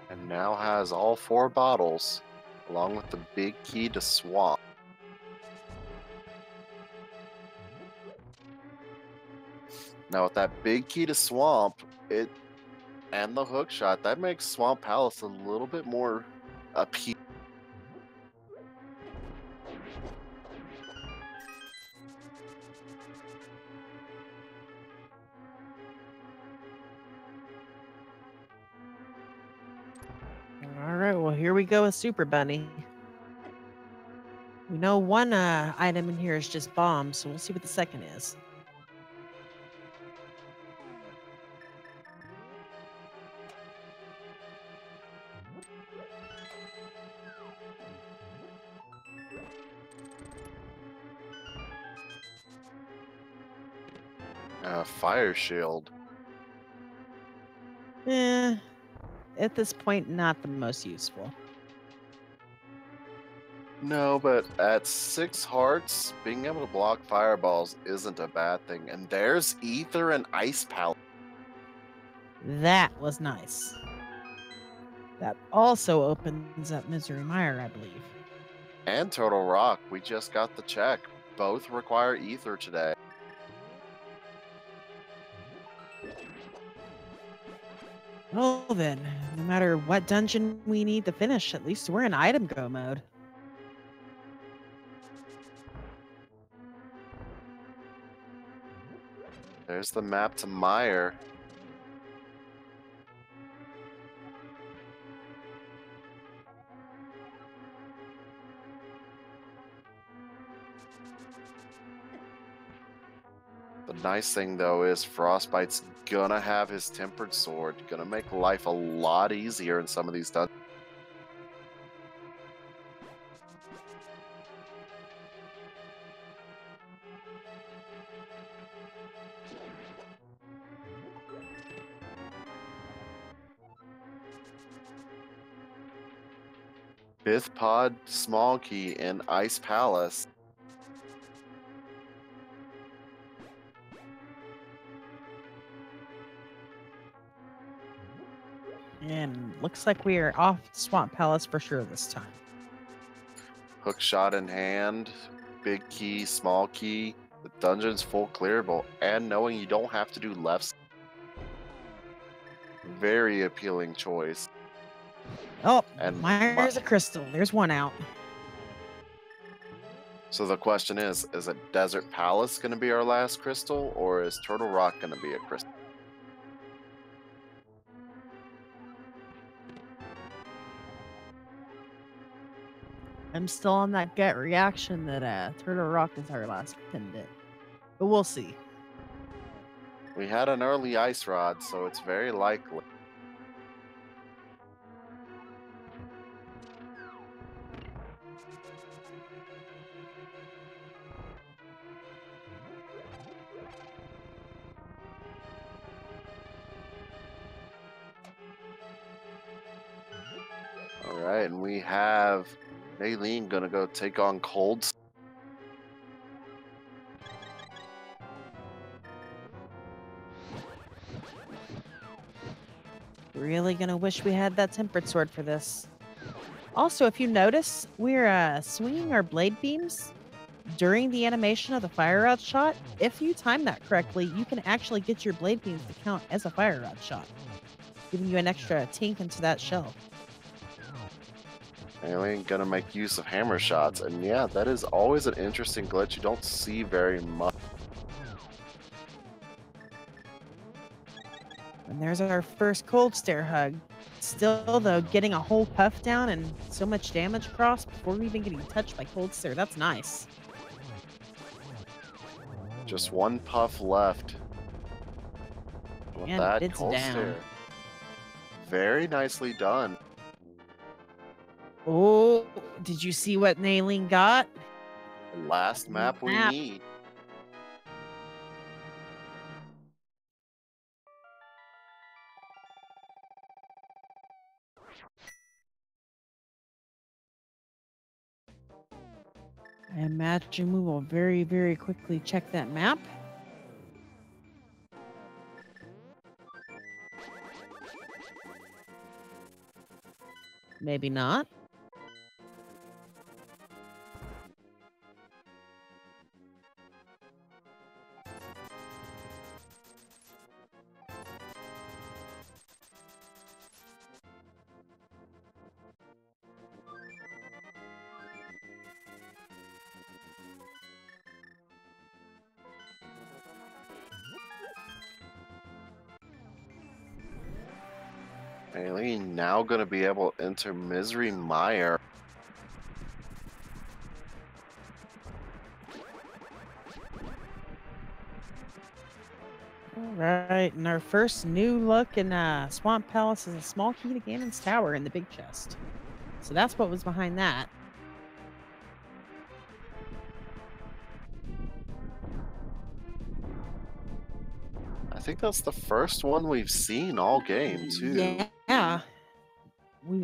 And now has all 4 bottles, along with the big key to Swamp. Now with that big key to Swamp, and the hook shot, that makes Swamp Palace a little bit more appealing. All right, well, here we go with Super Bunny. We know one item in here is just bombs, so we'll see what the second is. Fire Shield. At this point, not the most useful. No, but at 6 hearts, being able to block fireballs isn't a bad thing. And there's Ether and Ice Palace. That was nice. That also opens up Misery Mire, I believe. And Turtle Rock, we just got the check. Both require Ether today. Well then, no matter what dungeon we need to finish, at least we're in item go mode. There's the map to Mire. The nice thing though is Frostbite's gonna have his tempered sword, gonna make life a lot easier in some of these dungeons. Fifth pod small key in Ice Palace. And looks like we are off Swamp Palace for sure this time. Hook shot in hand, big key, small key. The dungeon's full clearable, and knowing you don't have to do lefts. Very appealing choice. Oh, And Mire's a crystal. There's one out. So the question is it Desert Palace going to be our last crystal, or is Turtle Rock going to be a crystal? I'm still on that gut reaction that Turtle Rock is our last pendant, but we'll see. We had an early ice rod, so it's very likely. All right, and we have Nayleen going to go take on Cold. Really gonna wish we had that tempered sword for this. Also, if you notice, we're swinging our blade beams during the animation of the fire rod shot. If you time that correctly, you can actually get your blade beams to count as a fire rod shot, giving you an extra tink into that shell. Nayleen going to make use of hammer shots, and yeah, that is always an interesting glitch you don't see very much. And there's our first cold stare hug. Still, though, getting a whole puff down and so much damage across before even getting touched by cold stare. That's nice. Just one puff left. With And that it's cold down. stare. Very nicely done. Oh, did you see what Nayleen got? The last map we need. I imagine we will very, very quickly check that map. Maybe not. Nayleen now going to be able to enter Misery Mire. All right, and our first new look in Swamp Palace is a small key to Ganon's Tower in the big chest. So that's what was behind that. I think that's the first one we've seen all game, too. Yeah.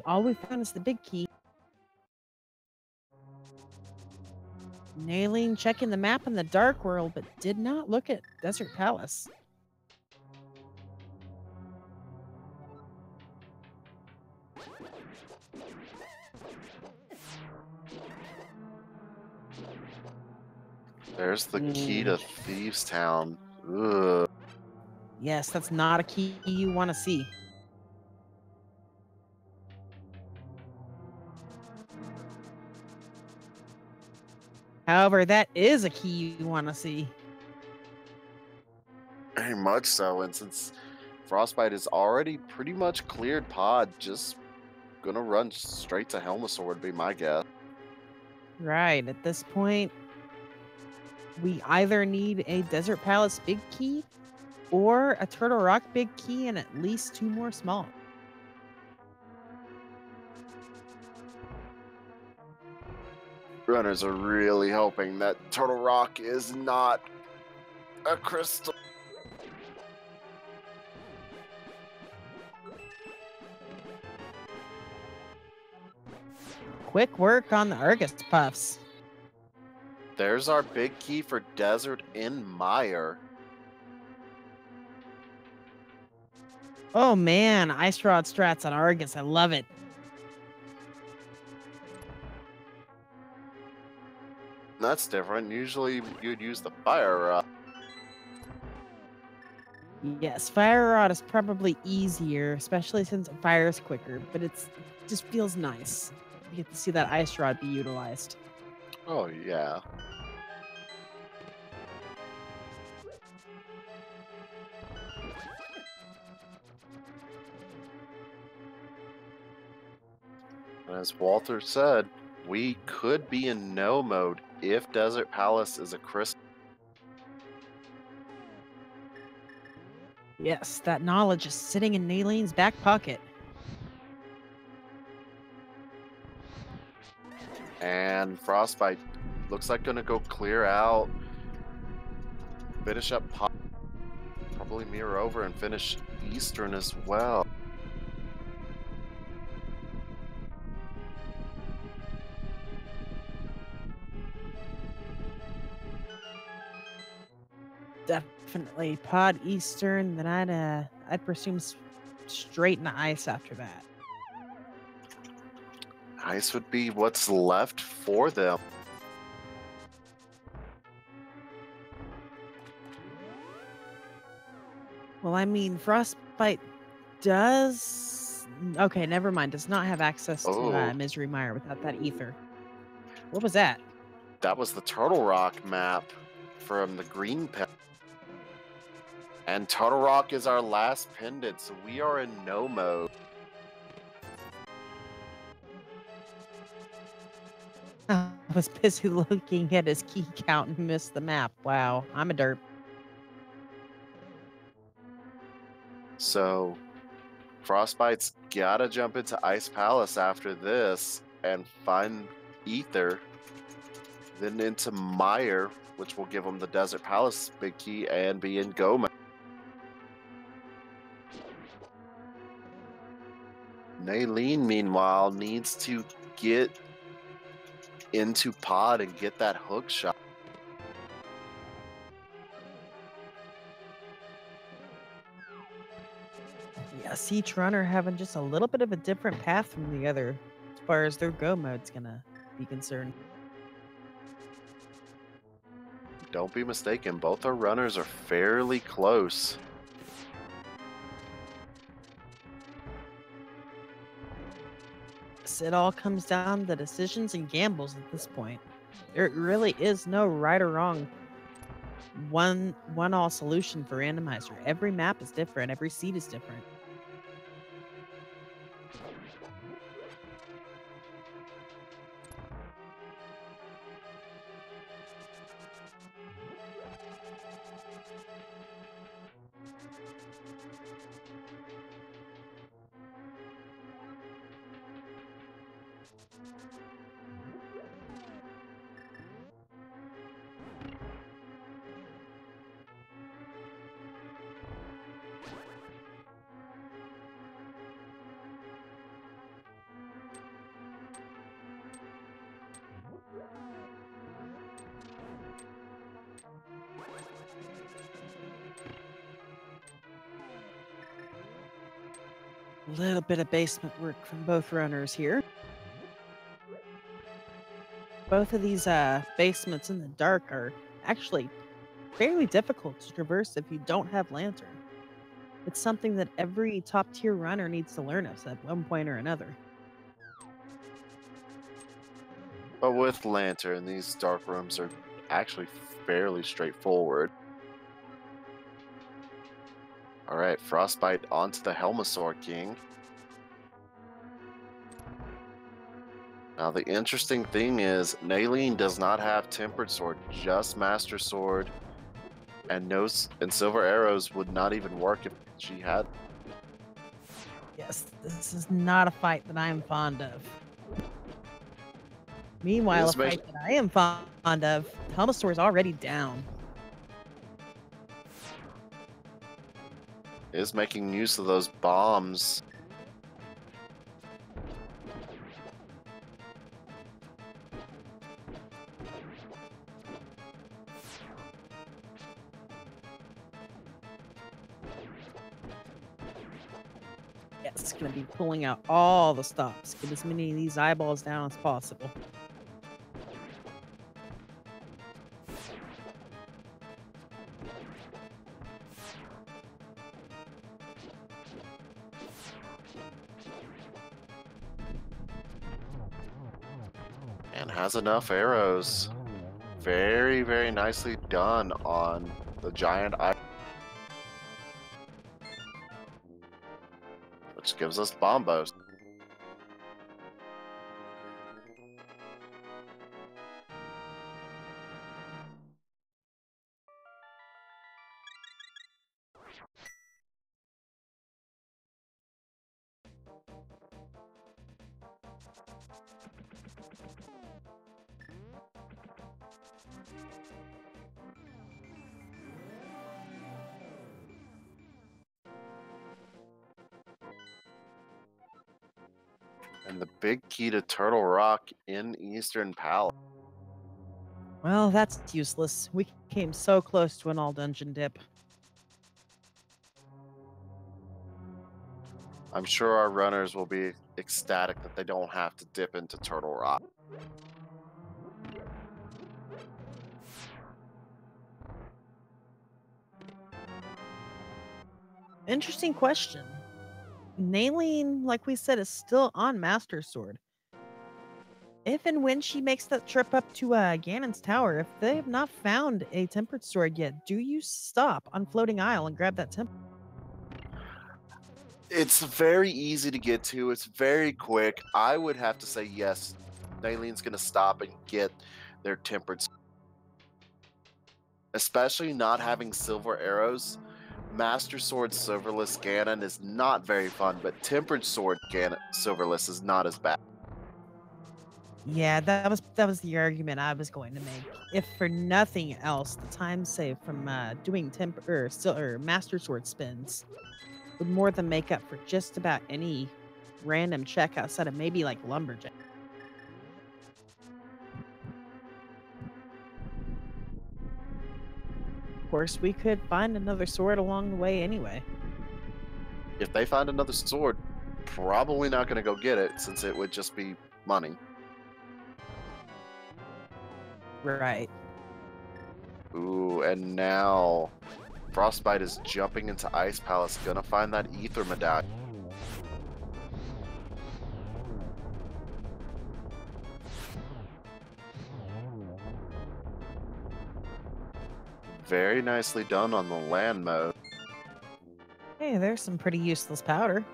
All we found is the big key. Nayleen checking the map in the Dark World, but did not look at Desert Palace. There's the key to Thieves Town. Ugh. Yes, that's not a key you want to see. However, that is a key you want to see. Very much so, and since Frostbite is already pretty much cleared pod, just gonna run straight to Helmasaur would be my guess. Right, at this point, we either need a Desert Palace big key or a Turtle Rock big key and at least 2 more small. Runners are really hoping that Turtle Rock is not a crystal. Quick work on the Argus Puffs. There's our big key for Desert in Mire. Oh man, Ice Rod strats on Argus. I love it. That's different. Usually you'd use the Fire Rod. Yes, Fire Rod is probably easier, especially since it fires quicker, but it just feels nice. You get to see that Ice Rod be utilized. Oh, yeah. As Walter said, we could be in no mode if Desert Palace is a crystal. Yes, that knowledge is sitting in Nayleen's back pocket. And Frostbite looks like gonna go clear out, finish up Pot, probably mirror over and finish Eastern as well. Definitely Pod Eastern. Then I'd presume straight into ice after that. Ice would be what's left for them. Well, I mean, Frostbite does. Okay, never mind. Does not have access to Oh, Misery Mire without that ether. What was that? that was the Turtle Rock map from the green pen. And Turtle Rock is our last pendant, so we are in no mode. I was busy looking at his key count and missed the map. Wow, I'm a derp. So Frostbite's gotta jump into Ice Palace after this and find Ether, then into Mire, which will give him the Desert Palace big key and be in go mode. Nayleen, meanwhile, needs to get into Pod and get that hook shot. Yes, each runner having just a little bit of a different path from the other as far as their go mode's gonna be concerned. Don't be mistaken, both our runners are fairly close. It all comes down to decisions and gambles at this point. There really is no right or wrong one all solution for randomizer. Every map is different, every seed is different. A little bit of basement work from both runners here. Both of these basements in the dark are actually fairly difficult to traverse if you don't have lantern. It's something that every top tier runner needs to learn at one point or another. But with Lantern, these dark rooms are actually fairly straightforward. Alright, Frostbite onto the Helmasaur King. Now the interesting thing is, Nayleen does not have Tempered Sword, just Master Sword, and Silver Arrows would not even work if she had. Yes, this is not a fight that I am fond of. Meanwhile, a fight that I am fond of, Helmasaur is already down. Is making use of those bombs. Yes, going to be pulling out all the stops. Get as many of these eyeballs down as possible. And has enough arrows. Very, very nicely done on the giant eye, which gives us bombos. And the big key to Turtle Rock in Eastern Palace. Well, that's useless. We came so close to an all dungeon dip. I'm sure our runners will be ecstatic that they don't have to dip into Turtle Rock. Interesting question. Nayleen, like we said, is still on Master Sword. If and when she makes that trip up to Ganon's Tower, if they have not found a Tempered Sword yet, do you stop on Floating Isle and grab that Tempered? It's very easy to get to. It's very quick. I would have to say yes. Nayleen's going to stop and get their tempered. Especially not having silver arrows. Master Sword Silverless Ganon is not very fun, but Tempered Sword Ganon Silverless is not as bad. Yeah, that was the argument I was going to make. If for nothing else, the time saved from doing Master Sword spins would more than make up for just about any random check outside of maybe like Lumberjack. Of course, we could find another sword along the way anyway. If they find another sword, probably not going to go get it since it would just be money. Right. Ooh, and now Frostbite is jumping into Ice Palace, gonna find that Ether Medallion. Very nicely done on the land mode. Hey, there's some pretty useless powder.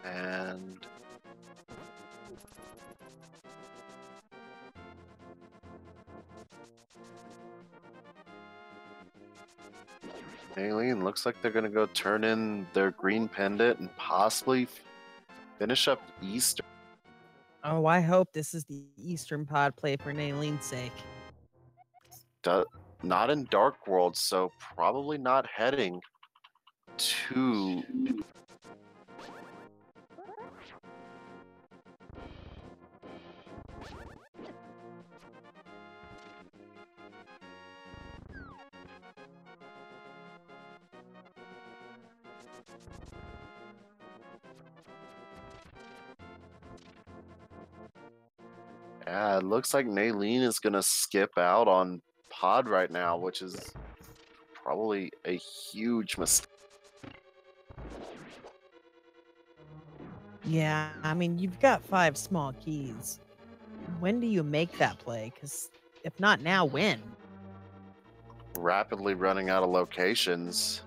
And Nayleen looks like they're gonna go turn in their green pendant and possibly finish up Easter. Oh, I hope this is the Eastern pod play for Nayleen's sake. Not in Dark World, so probably not heading to. Yeah, it looks like Nayleen is gonna skip out on Pod right now, which is probably a huge mistake. Yeah, I mean, you've got 5 small keys. When do you make that play? Because if not now, when? Rapidly running out of locations.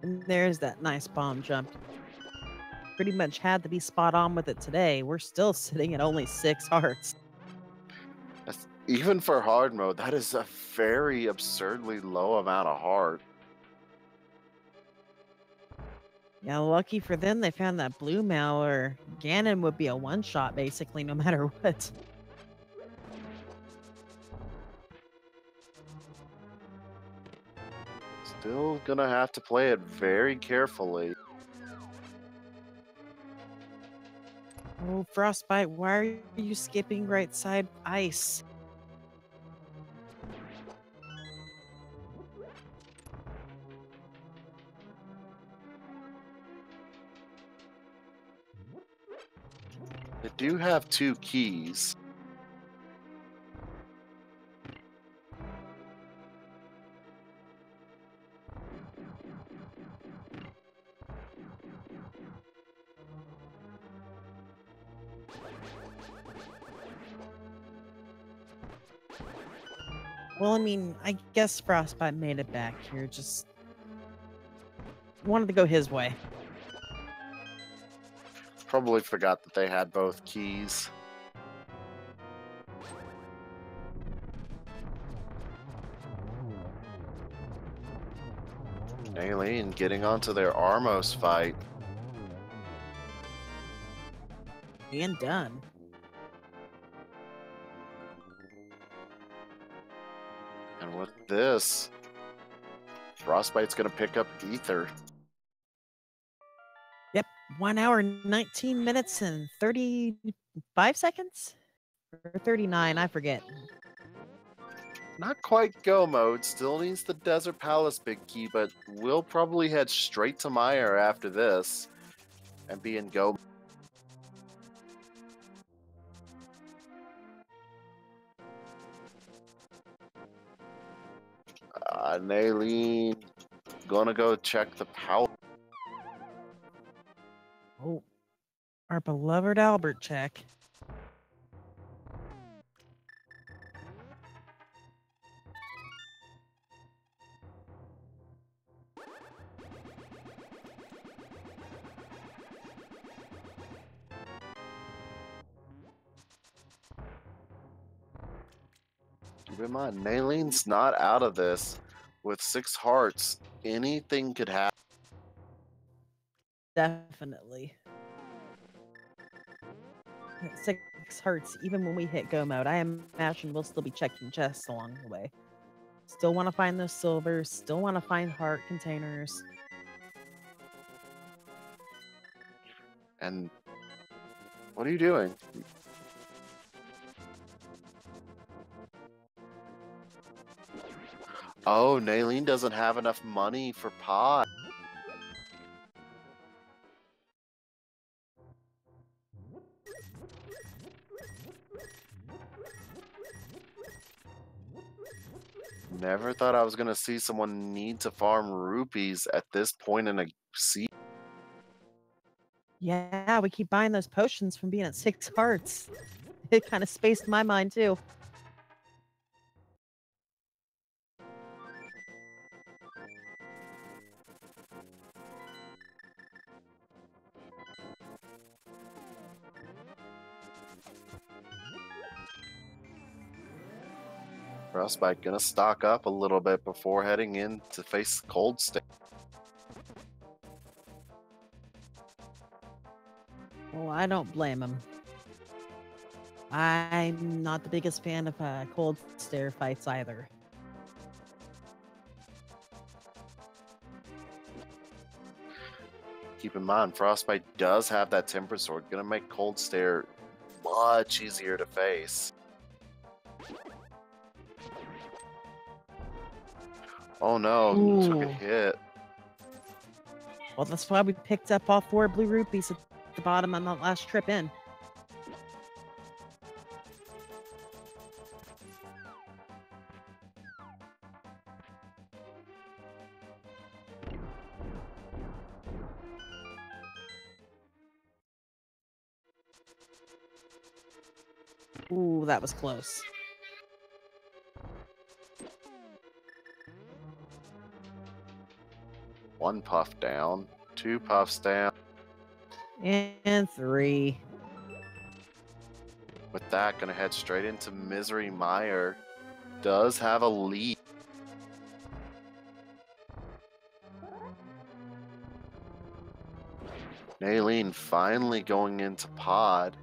And there's that nice bomb jump. Pretty much had to be spot on with it today. We're still sitting at only 6 hearts. Even for hard mode, that is a very absurdly low amount of heart. Yeah, lucky for them, they found that blue mail, or Ganon would be a one-shot basically, no matter what. Still gonna have to play it very carefully. Oh, Frostbite, why are you skipping right side ice? They do have two keys. Well, I mean, I guess Frostbite made it back here. Just wanted to go his way. Probably forgot that they had both keys. Nayleen getting onto their Armos fight. And done. And with this, Frostbite's gonna pick up Ether. Yep, 1 hour, 19 minutes, and 35 seconds? Or 39, I forget. Not quite go mode, still needs the Desert Palace big key, but we'll probably head straight to Meyer after this and be in go. Nayleen gonna go check the power. Oh, our beloved Albert check. Keep in mind, Nayleen's not out of this. With 6 hearts, anything could happen. Definitely. At 6 hearts, even when we hit go mode, I imagine we'll still be checking chests along the way. Still want to find those silvers, still want to find heart containers. And what are you doing? Oh, Nayleen doesn't have enough money for pot. Never thought I was gonna see someone need to farm rupees at this point in a season. Yeah, we keep buying those potions from being at 6 hearts. It kind of spaced my mind too. Frostbite gonna stock up a little bit before heading in to face Cold State. Well, I don't blame him. I'm not the biggest fan of cold stare fights either. Keep in mind, Frostbite does have that Temper Sword, gonna make Cold Stare much easier to face. Oh no, he took a Ooh. hit. Well, that's why we picked up all 4 blue rupees at the bottom on that last trip in. Ooh, that was close. One puff down, 2 puffs down. And 3. With that, gonna head straight into Misery Meyer. Does have a lead. Nayleen finally going into pod.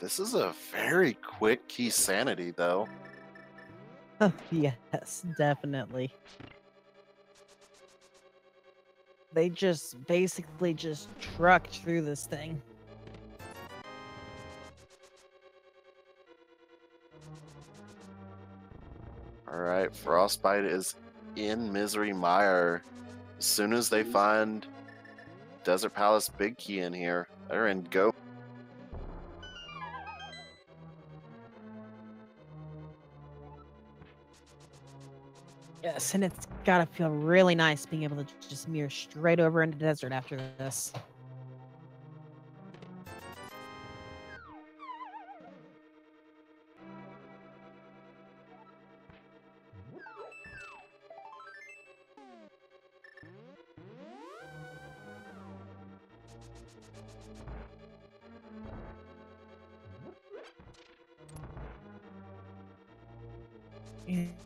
This is a very quick key sanity, though. Oh, yes, definitely. They just basically just trucked through this thing. All right, Frostbite is in Misery Mire. As soon as they find Desert Palace Big Key in here, they're in go. Yes, and it's gotta feel really nice being able to just mirror straight over into the desert after this.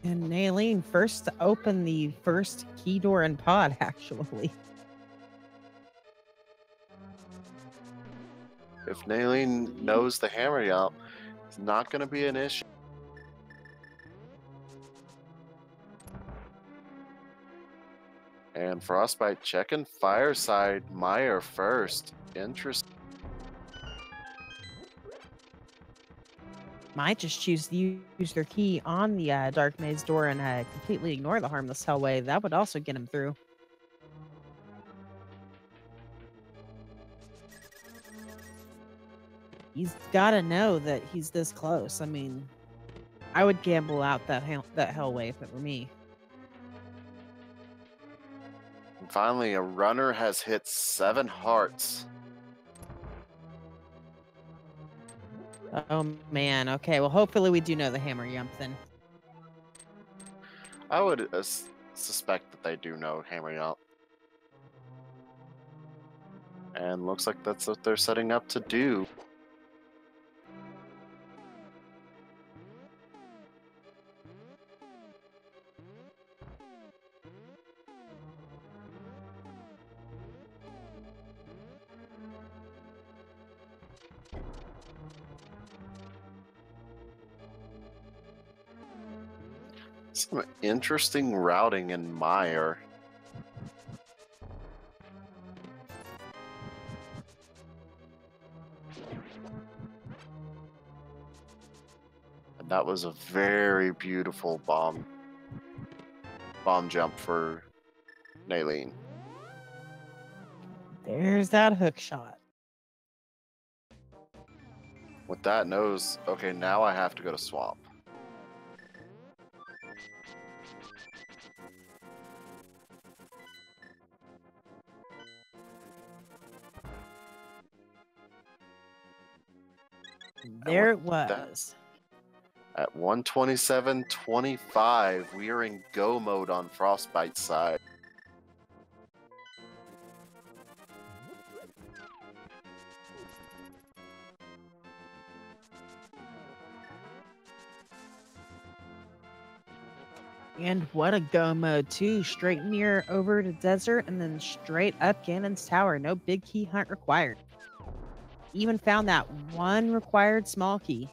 And Nayleen first to open the first key door in pod, actually. If Nayleen knows the hammer yelp, it's not going to be an issue. And Frostbite checking Fireside Mire first. Interesting. Might just choose to use their key on the Dark Maze door and completely ignore the Harmless Hellway. That would also get him through. He's got to know that he's this close. I mean, I would gamble out that Hellway if it were me. And finally, a runner has hit 7 hearts. Oh, man. Okay, well, hopefully we do know the hammer yump then. I would suspect that they do know hammer yelp. And looks like that's what they're setting up to do. Some interesting routing in Mire. And that was a very beautiful bomb jump for Nayleen. There's that hook shot. With that knows, okay, now I have to go to swamp. There it was. At 127.25, we are in go mode on Frostbite's side. And what a go mode too. Straight mirror over to desert and then straight up Ganon's tower. No big key hunt required. Even found that one required small key.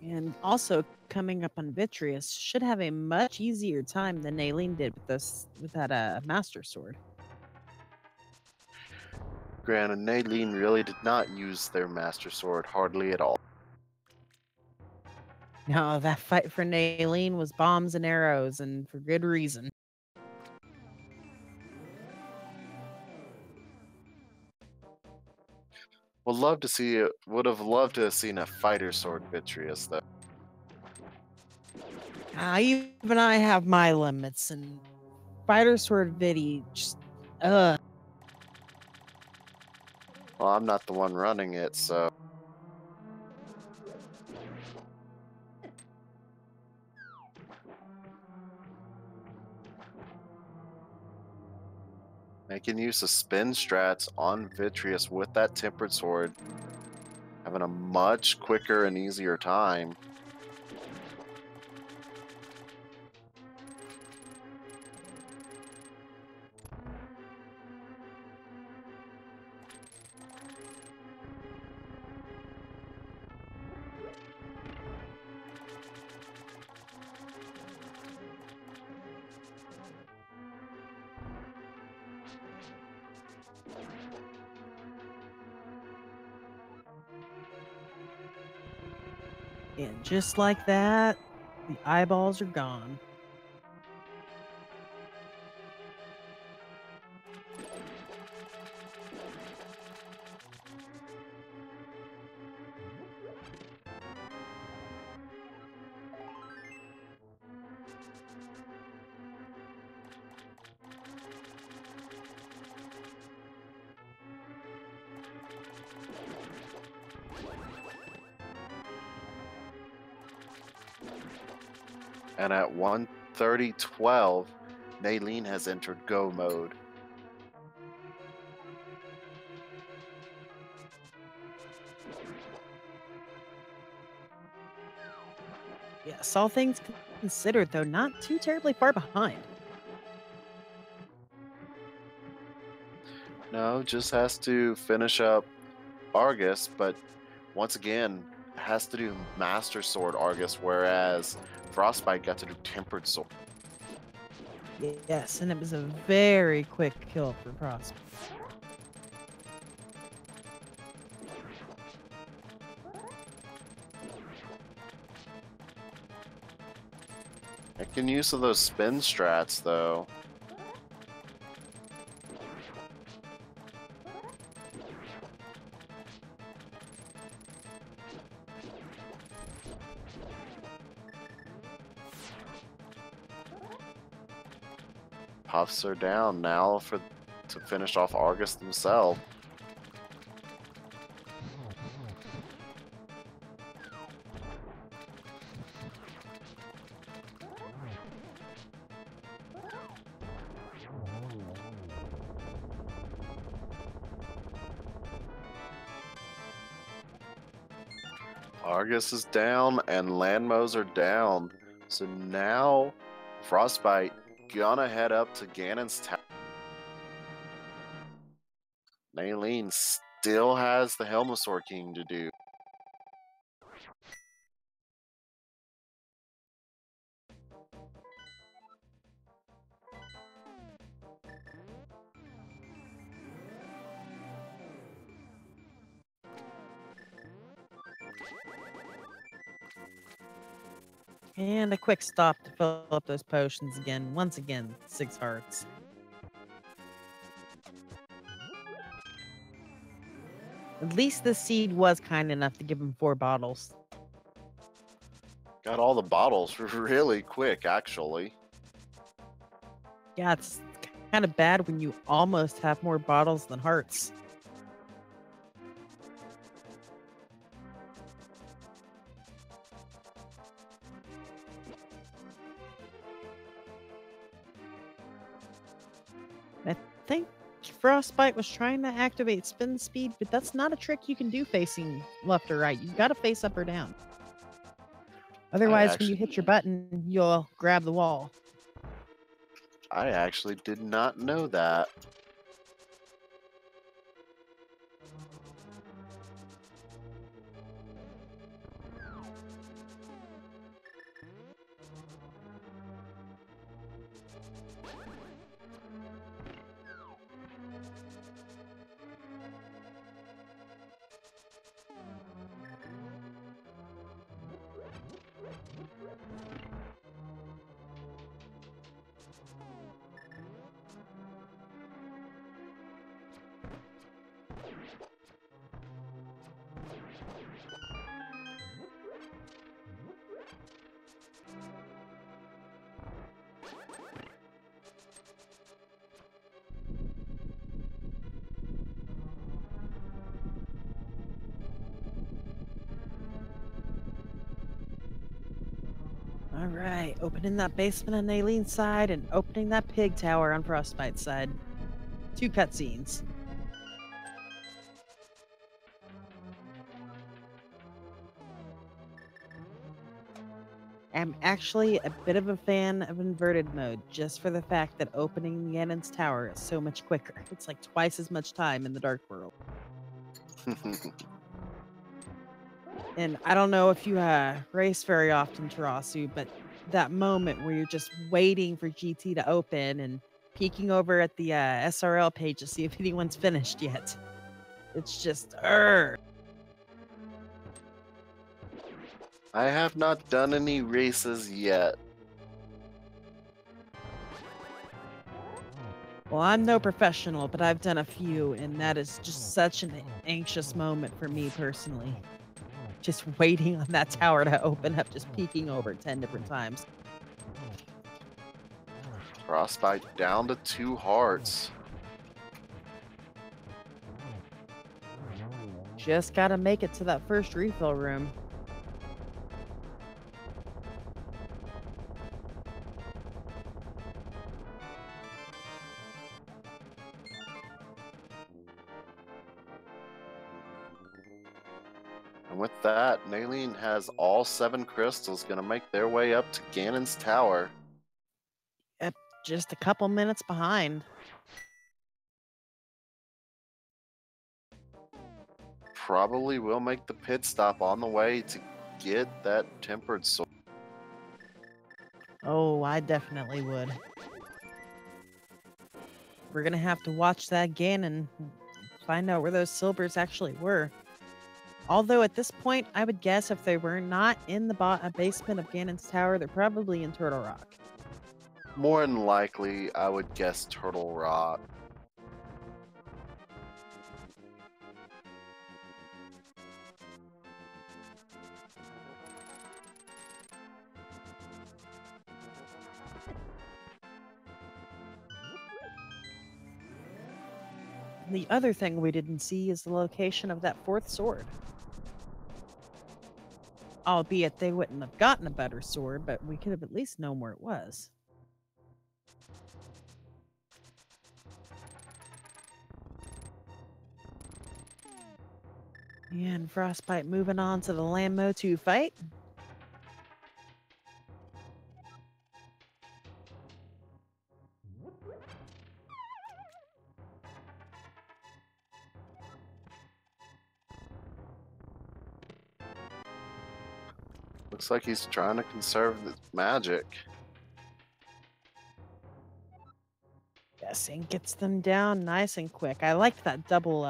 And also coming up on Vitreous should have a much easier time than Nayleen did with that Master Sword. Granted, Nayleen really did not use their Master Sword hardly at all. No, that fight for Nayleen was bombs and arrows, and for good reason. Would have loved to have seen a Fighter Sword Vitreous though. Even I have my limits, and Fighter Sword Vidi just Uh, Well, I'm not the one running it, so making use of spin strats on Vitreous with that tempered sword, having a much quicker and easier time. and just like that, the eyeballs are gone. And at 1:30:12, Nayleen has entered go mode. Yes, all things considered, though, not too terribly far behind. No, just has to finish up Argus, but once again, has to do Master Sword Argus, whereas Frostbite got to do Tempered Sword. Yes, and it was a very quick kill for Frost. Making use of those spin strats, though. Puffs are down now to finish off Argus themselves. Argus is down and Landmos are down. So now Frostbite gonna head up to Ganon's tower. Nayleen still has the Helmosaur King to do. And a quick stop to fill up those potions again. Once again, 6 hearts. At least the seed was kind enough to give him 4 bottles. Got all the bottles really quick, actually. Yeah, it's kind of bad when you almost have more bottles than hearts. I think Frostbite was trying to activate spin speed, but that's not a trick you can do facing left or right. You gotta face up or down. Otherwise, when you hit your button, you'll grab the wall. I actually did not know that. right, opening that basement on Nayleen's side and opening that pig tower on Frostbite's side. 2 cutscenes. I'm actually a bit of a fan of inverted mode, just for the fact that opening Ganon's tower is so much quicker. It's like twice as much time in the Dark World. And I don't know if you race very often, Tarasu, but that moment where you're just waiting for GT to open and peeking over at the SRL page to see if anyone's finished yet. It's just, I have not done any races yet. Well, I'm no professional, but I've done a few, and that is just such an anxious moment for me personally. Just waiting on that tower to open up, just peeking over 10 different times. Frostbite down to 2 hearts. Just gotta make it to that first refill room. And with that, Nayleen has all 7 crystals, gonna make their way up to Ganon's tower. Yep, just a couple minutes behind. Probably will make the pit stop on the way to get that tempered sword. Oh, I definitely would. We're gonna have to watch that again and find out where those silvers actually were. Although at this point, I would guess if they were not in the basement of Ganon's tower, they're probably in Turtle Rock. More than likely, I would guess Turtle Rock. The other thing we didn't see is the location of that 4th sword. Albeit they wouldn't have gotten a better sword, but we could have at least known where it was. And Frostbite moving on to the Lammo 2 fight. Looks like he's trying to conserve the magic. Yes, and gets them down nice and quick. I liked that double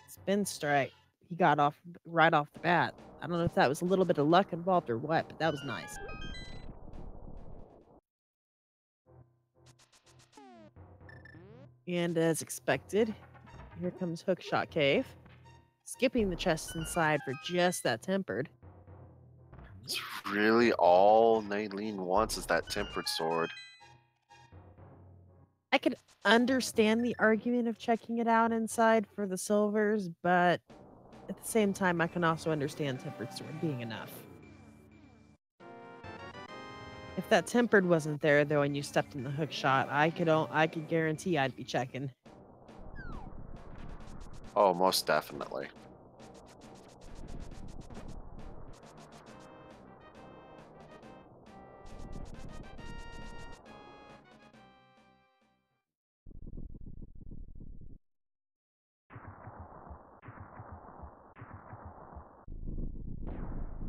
spin strike he got off right off the bat. I don't know if that was a little bit of luck involved or what, but that was nice. And as expected, here comes Hookshot Cave, skipping the chest inside for just that tempered. It's really all Nayleen wants is that tempered sword. I could understand the argument of checking it out inside for the silvers, but at the same time, I can also understand tempered sword being enough. If that tempered wasn't there though, and you stepped in the hook shot, I could guarantee I'd be checking. Oh, most definitely.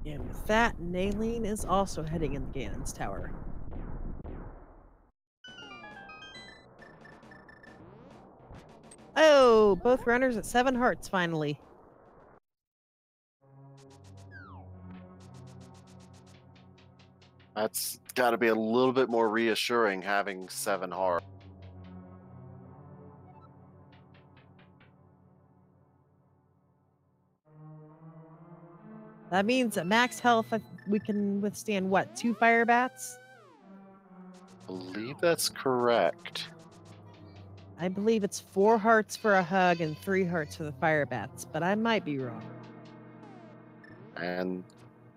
And with that, Nayleen is also heading into Ganon's tower. Oh, both runners at 7 hearts finally. That's got to be a little bit more reassuring having 7 hearts. That means at max health, we can withstand what, 2 fire bats? I believe that's correct. I believe it's 4 hearts for a hug and 3 hearts for the fire bats, but I might be wrong. And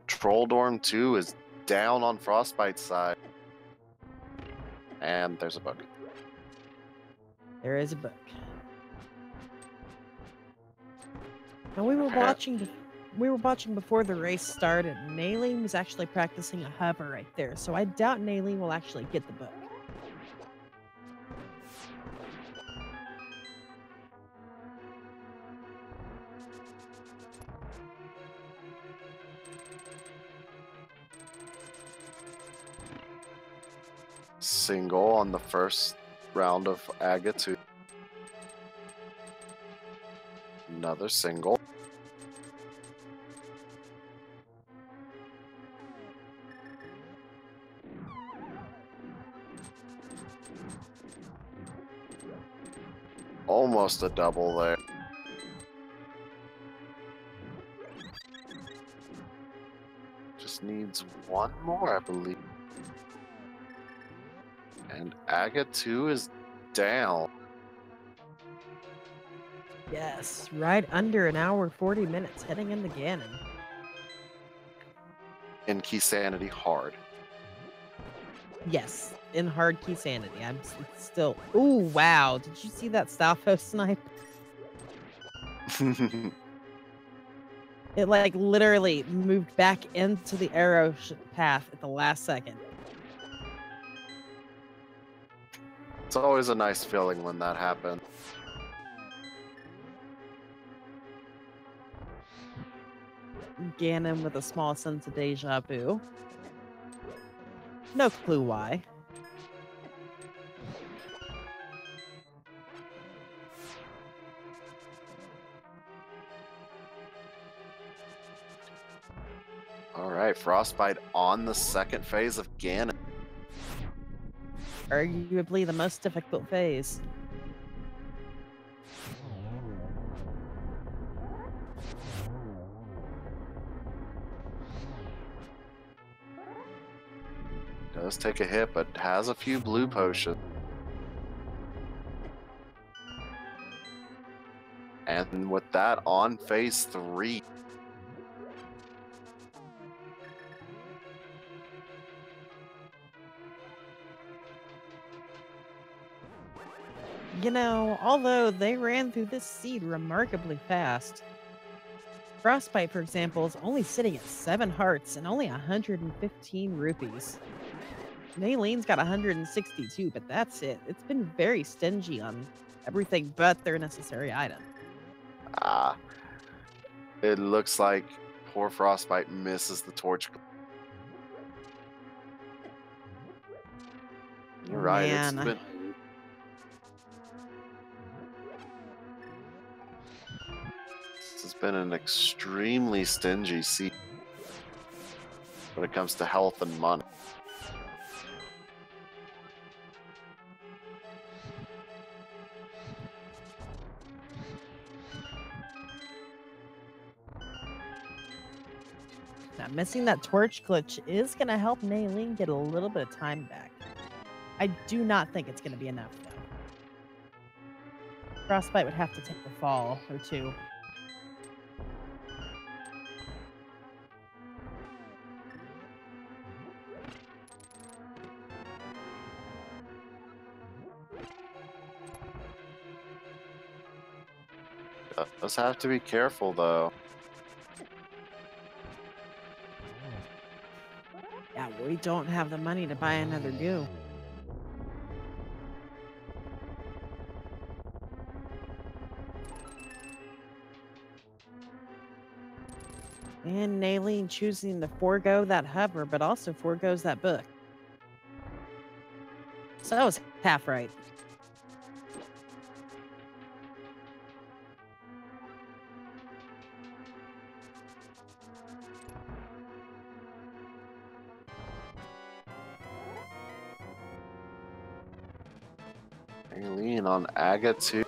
Trolldorm 2 is down on Frostbite's side. And there's a book. There is a book. And we were watching before the race started. Nayleen was actually practicing a hover right there, so I doubt Nayleen will actually get the book. Single on the first round of Aga 2. Another single. Almost a double there. Just needs one more, I believe. And Aga 2 is down. Yes, right under an hour, 40 minutes, heading into Ganon. In Key Sanity hard. Yes, in hard key sanity. I'm still. Ooh, wow! Did you see that Stalfo snipe? It like literally moved back into the arrow path at the last second. It's always a nice feeling when that happens. Ganon with a small sense of deja vu. No clue why. Alright, Frostbite on the second phase of Ganon. Arguably the most difficult phase. Does take a hit, but has a few blue potions. And with that, on phase 3. You know, although they ran through this seed remarkably fast. Frostbite, for example, is only sitting at 7 hearts and only 115 rupees. Nayleen's got 162, but that's it. It's been very stingy on everything but their necessary item. Ah, it looks like poor Frostbite misses the torch. You're right. Man. This has been an extremely stingy season when it comes to health and money. Now, missing that torch glitch is going to help Nayleen get a little bit of time back. I do not think it's going to be enough, though. Frostbite would have to take the fall or two. Does have to be careful, though. Yeah, we don't have the money to buy another goo. And Nayleen choosing to forego that hover, but also foregoes that book. So that was half right. Nayleen on Aga 2.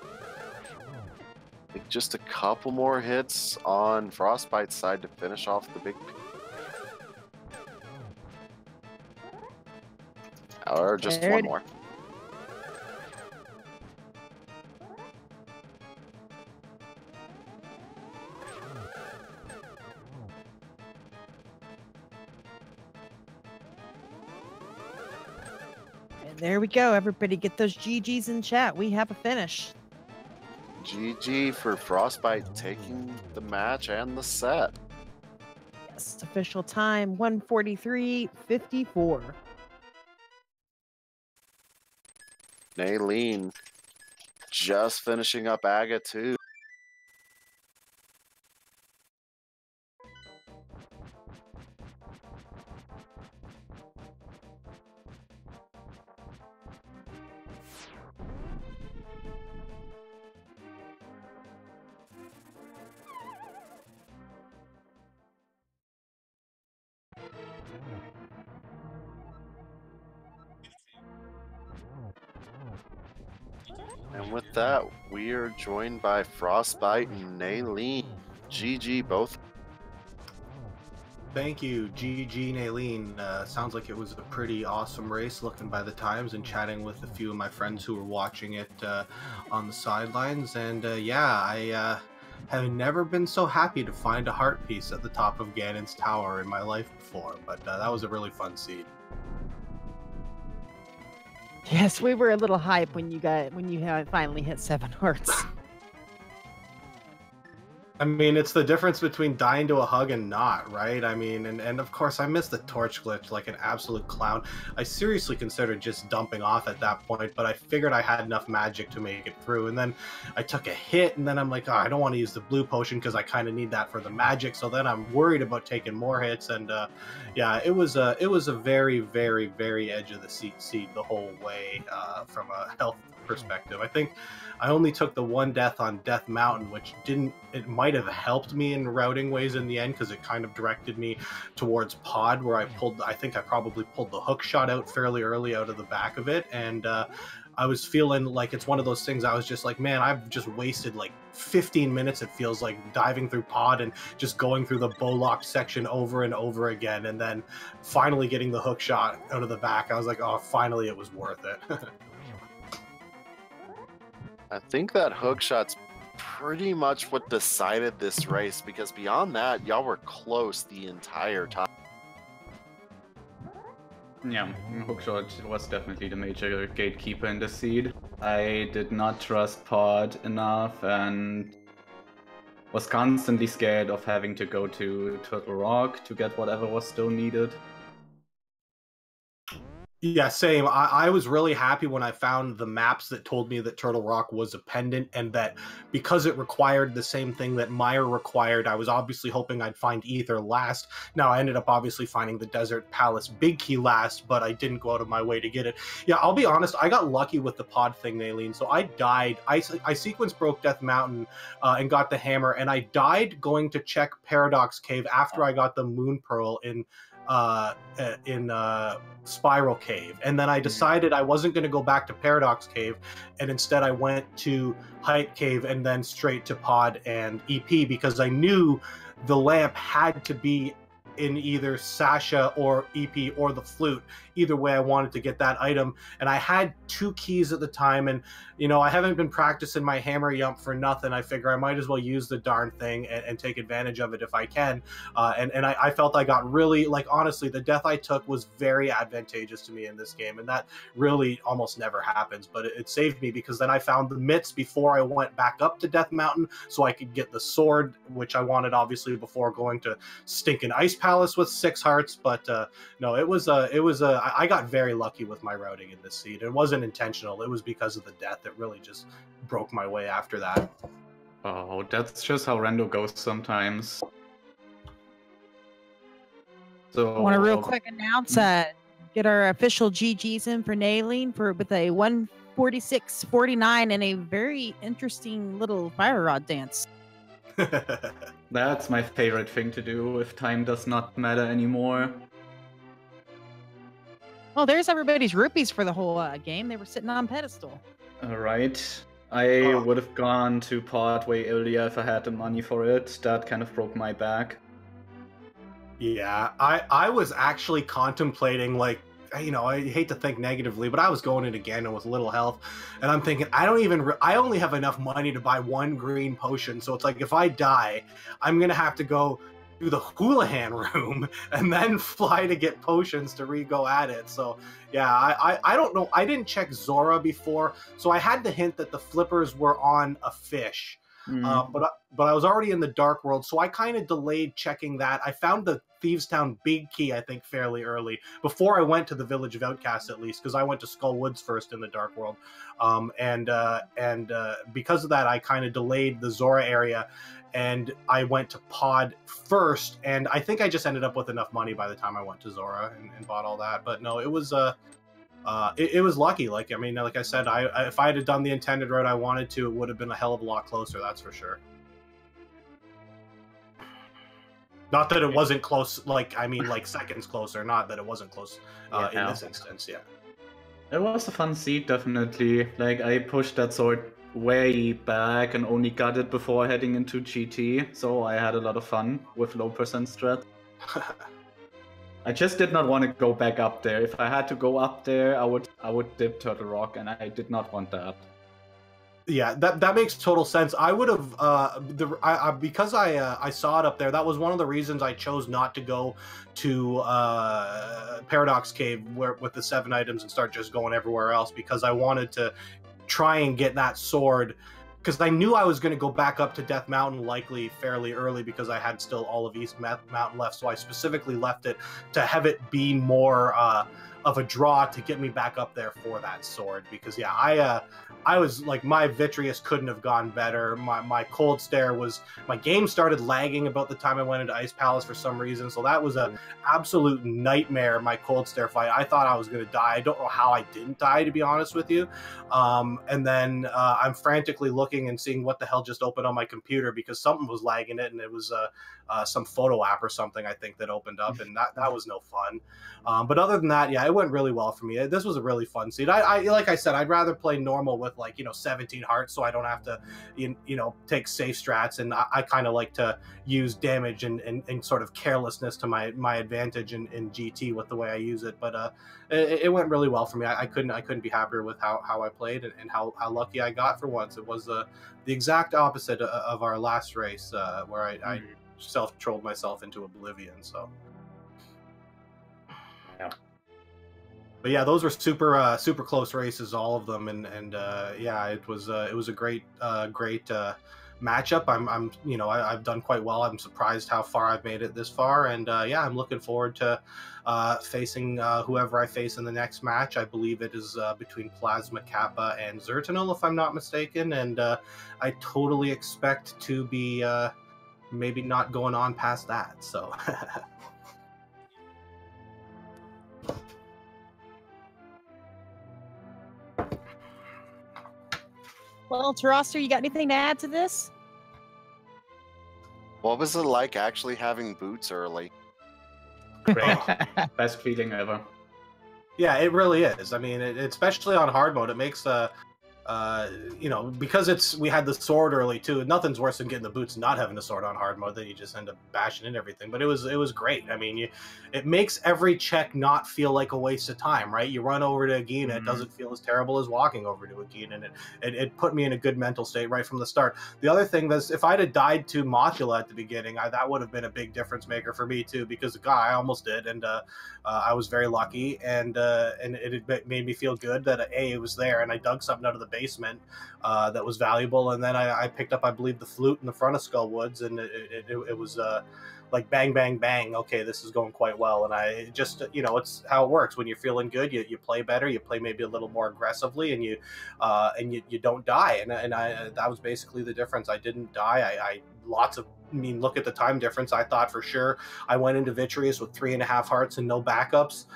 Just a couple more hits on Frostbite's side to finish off the big. Or just one more. And there we go. Everybody get those GGs in chat. We have a finish. GG for Frostbite taking the match and the set. Yes, official time 1:43:54. Nayleen just finishing up Aga 2. And with that, we are joined by Frostbite and Nayleen. GG both. Thank you, GG Nayleen. Sounds like it was a pretty awesome race, looking by the times and chatting with a few of my friends who were watching it on the sidelines. And yeah, I have never been so happy to find a heart piece at the top of Ganon's tower in my life before, but that was a really fun seed. Yes, we were a little hype when you finally hit 7 hearts. I mean, it's the difference between dying to a hug and not, right? I mean, and of course, I missed the torch glitch like an absolute clown. I seriously considered just dumping off at that point, but I figured I had enough magic to make it through. And then I took a hit, and then I'm like, oh, I don't want to use the blue potion because I kind of need that for the magic. So then I'm worried about taking more hits, and yeah, it was a very, very, very edge of the seat the whole way from a health perspective. I think I only took the one death on Death Mountain, which it might have helped me in routing ways in the end because it kind of directed me towards Pod, where I think I probably pulled the hook shot out fairly early out of the back of it, and I was feeling like it's one of those things. I was just like, man, I've just wasted like 15 minutes, it feels like, diving through Pod and just going through the bow-locked section over and over again, and then finally getting the hook shot out of the back. I was like, oh, finally it was worth it. I think that hook shot's pretty much what decided this race, because beyond that, y'all were close the entire time. Yeah, hookshot was definitely the major gatekeeper in the seed. I did not trust Pod enough and was constantly scared of having to go to Turtle Rock to get whatever was still needed. Yeah, same. I was really happy when I found the maps that told me that Turtle Rock was a pendant, and that because it required the same thing that Mire required, I was obviously hoping I'd find Ether last. Now, I ended up obviously finding the Desert Palace Big Key last, but I didn't go out of my way to get it. Yeah, I'll be honest, I got lucky with the Pod thing, Nayleen. So I died. I sequence broke Death Mountain and got the hammer, and I died going to check Paradox Cave after I got the Moon Pearl in Spiral Cave, and then I decided I wasn't going to go back to Paradox Cave, and instead I went to Height Cave and then straight to Pod and EP, because I knew the lamp had to be in either Sasha or EP or the flute. Either way, I wanted to get that item, and I had 2 keys at the time, and you know, I haven't been practicing my hammer yump for nothing. I figure I might as well use the darn thing and take advantage of it if I can. And I felt I got really, like, honestly, the death I took was very advantageous to me in this game, and that really almost never happens, but it saved me, because then I found the mitts before I went back up to Death Mountain, so I could get the sword, which I wanted obviously before going to Stinkin' Ice Palace with 6 hearts. But no, I got very lucky with my routing in this seed. It wasn't intentional. It was because of the death that really just broke my way after that. Oh, that's just how rando goes sometimes. So I want to real quick announce get our official GGs in for Nayleen with a 1:46:49 and a very interesting little fire rod dance. That's my favorite thing to do if time does not matter anymore. Well, there's everybody's rupees for the whole game. They were sitting on pedestal. Alright. I would have gone to Pod way earlier if I had the money for it. That kind of broke my back. Yeah, I was actually contemplating, like, you know, I hate to think negatively, but I was going in again and with little health, and I'm thinking, I only have enough money to buy 1 green potion, so it's like, if I die, I'm gonna have to go do the Houlihan room and then fly to get potions to re-go at it. So yeah, I don't know. I didn't check Zora before, so I had the hint that the flippers were on a fish. But I was already in the Dark World, so I kind of delayed checking that. I found the Thievestown Big Key, I think, fairly early, before I went to the Village of Outcasts, at least, because I went to Skull Woods first in the Dark World. And because of that, I kind of delayed the Zora area, and I went to Pod first, and I think I just ended up with enough money by the time I went to Zora and bought all that. But no, it was it was lucky. Like, I mean, like I said, if I had done the intended route I wanted to, it would have been a hell of a lot closer, that's for sure. Not that it wasn't close, like, I mean, like, seconds closer, not that it wasn't close in this instance, yeah. It was a fun seed, definitely. Like, I pushed that sword way back and only got it before heading into GT, so I had a lot of fun with low percent strat. I just did not want to go back up there. If I had to go up there, I would dip Turtle Rock, and I did not want that. Yeah, that makes total sense. I would have because I saw it up there. That was one of the reasons I chose not to go to Paradox Cave with the 7 items and start just going everywhere else, because I wanted to try and get that sword, because I knew I was going to go back up to Death Mountain likely fairly early, because I had still all of East Mountain left. So I specifically left it to have it be more of a draw to get me back up there for that sword, because yeah, I was like, my Vitreous couldn't have gone better. My Cold Stare was, my game started lagging about the time I went into Ice Palace for some reason, so that was an absolute nightmare, my Cold Stare fight. I thought I was going to die. I don't know how I didn't die, to be honest with you. And then I'm frantically looking and seeing what the hell just opened on my computer, because something was lagging it, and it was some photo app or something, I think, that opened up, and that was no fun. But other than that, yeah, it went really well for me. This was a really fun seed. I like I said, I'd rather play normal with, like, 17 hearts, so I don't have to, take safe strats, and I kind of like to use damage and sort of carelessness to my advantage in GT with the way I use it. But it went really well for me. I couldn't be happier with how I played and how lucky I got for once. It was the exact opposite of our last race, where I self-trolled myself into oblivion. So yeah. But yeah, those were super close races, all of them, and yeah, it was a great matchup. I've done quite well. I'm surprised how far I've made it this far, and yeah, I'm looking forward to facing whoever I face in the next match. I believe it is between Plasma Kappa and Zertinol, if I'm not mistaken, and I totally expect to be maybe not going on past that. So. Well, Taroster, you got anything to add to this? What was it like actually having boots early? Great. Best feeling ever. Yeah, it really is. I mean, especially on hard mode, it makes because we had the sword early too. Nothing's worse than getting the boots and not having the sword on hard mode. Then you just end up bashing in everything. But it was great. I mean, it makes every check not feel like a waste of time, right? You run over to Agina, it doesn't feel as terrible as walking over to Agina, and it put me in a good mental state right from the start. The other thing is, if I'd have died to Mothula at the beginning, that would have been a big difference maker for me too, because I almost did, and I was very lucky, and it made me feel good that it was there, and I dug something out of the basement that was valuable, and then I picked up, I believe, the flute in the front of Skull Woods, and it was like bang bang bang, okay, this is going quite well. And I just, it's how it works. When you're feeling good, you play better, you play maybe a little more aggressively, and you don't die, and that was basically the difference. I didn't die. Look at the time difference. I thought for sure I went into Vitreous with 3.5 hearts and no backups.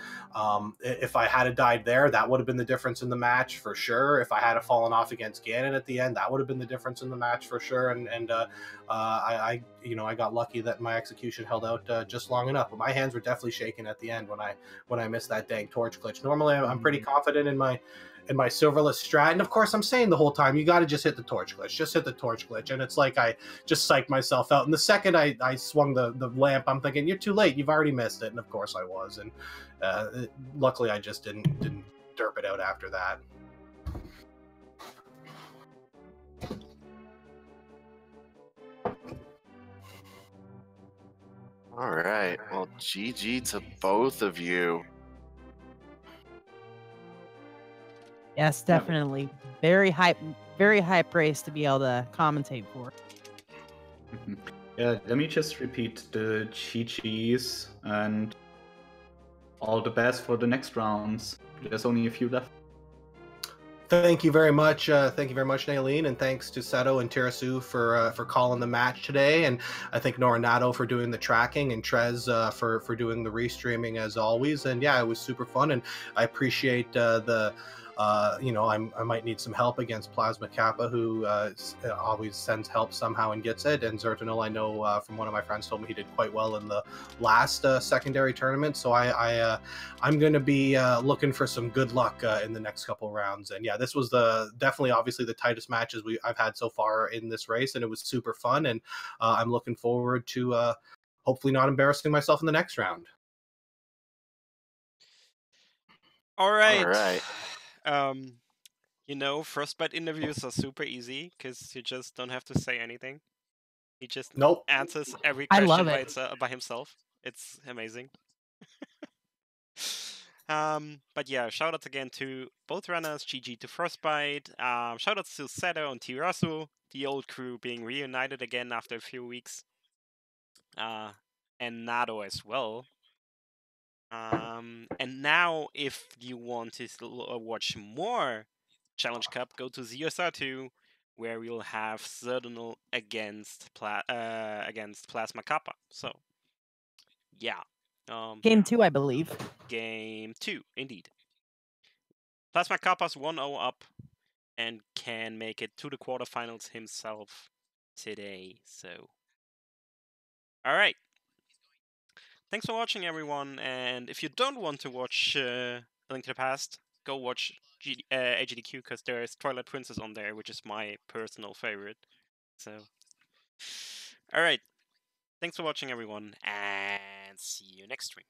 If I had died there, that would have been the difference in the match for sure. If I had fallen off against Ganon at the end, that would have been the difference in the match for sure. And I got lucky that my execution held out just long enough. But my hands were definitely shaking at the end when I missed that dang torch glitch. Normally, I'm pretty confident in my silverless strat, and of course I'm saying the whole time, you got to just hit the torch glitch, and it's like I just psyched myself out, and the second I swung the lamp, I'm thinking, you're too late, you've already missed it, and of course I was, and luckily I just didn't derp it out after that. All right. Well, GG to both of you. Yes, definitely. Very hype race to be able to commentate for. Yeah, let me just repeat the GGs and all the best for the next rounds. There's only a few left. Thank you very much. Thank you very much, Nayleen, and thanks to Seto and Tirasu for calling the match today. And I think Norinato for doing the tracking, and Trez for doing the restreaming as always. And yeah, it was super fun, and I appreciate I might need some help against Plasma Kappa, who always sends help somehow and gets it. And Zertanil, I know from one of my friends, told me he did quite well in the last secondary tournament. So I'm going to be looking for some good luck in the next couple rounds. And yeah, this was definitely obviously the tightest matches I've had so far in this race, and it was super fun. And I'm looking forward to hopefully not embarrassing myself in the next round. All right. All right. Frostbite interviews are super easy because you just don't have to say anything. He just answers every I question love by himself. It's amazing. But yeah, shout outs again to both runners, GG to Frostbite. Shout outs to Seto and Tirasu, the old crew being reunited again after a few weeks. And Nado as well. And now, if you want to watch more Challenge Cup, go to ZSR2, where we'll have Zerdonal against Plasma Kappa. So, yeah. Game 2, I believe. Game 2, indeed. Plasma Kappa's 1-0 up and can make it to the quarterfinals himself today. So, all right. Thanks for watching, everyone. And if you don't want to watch A Link to the Past, go watch AGDQ, because there is Twilight Princess on there, which is my personal favorite. So, all right. Thanks for watching, everyone, and see you next stream.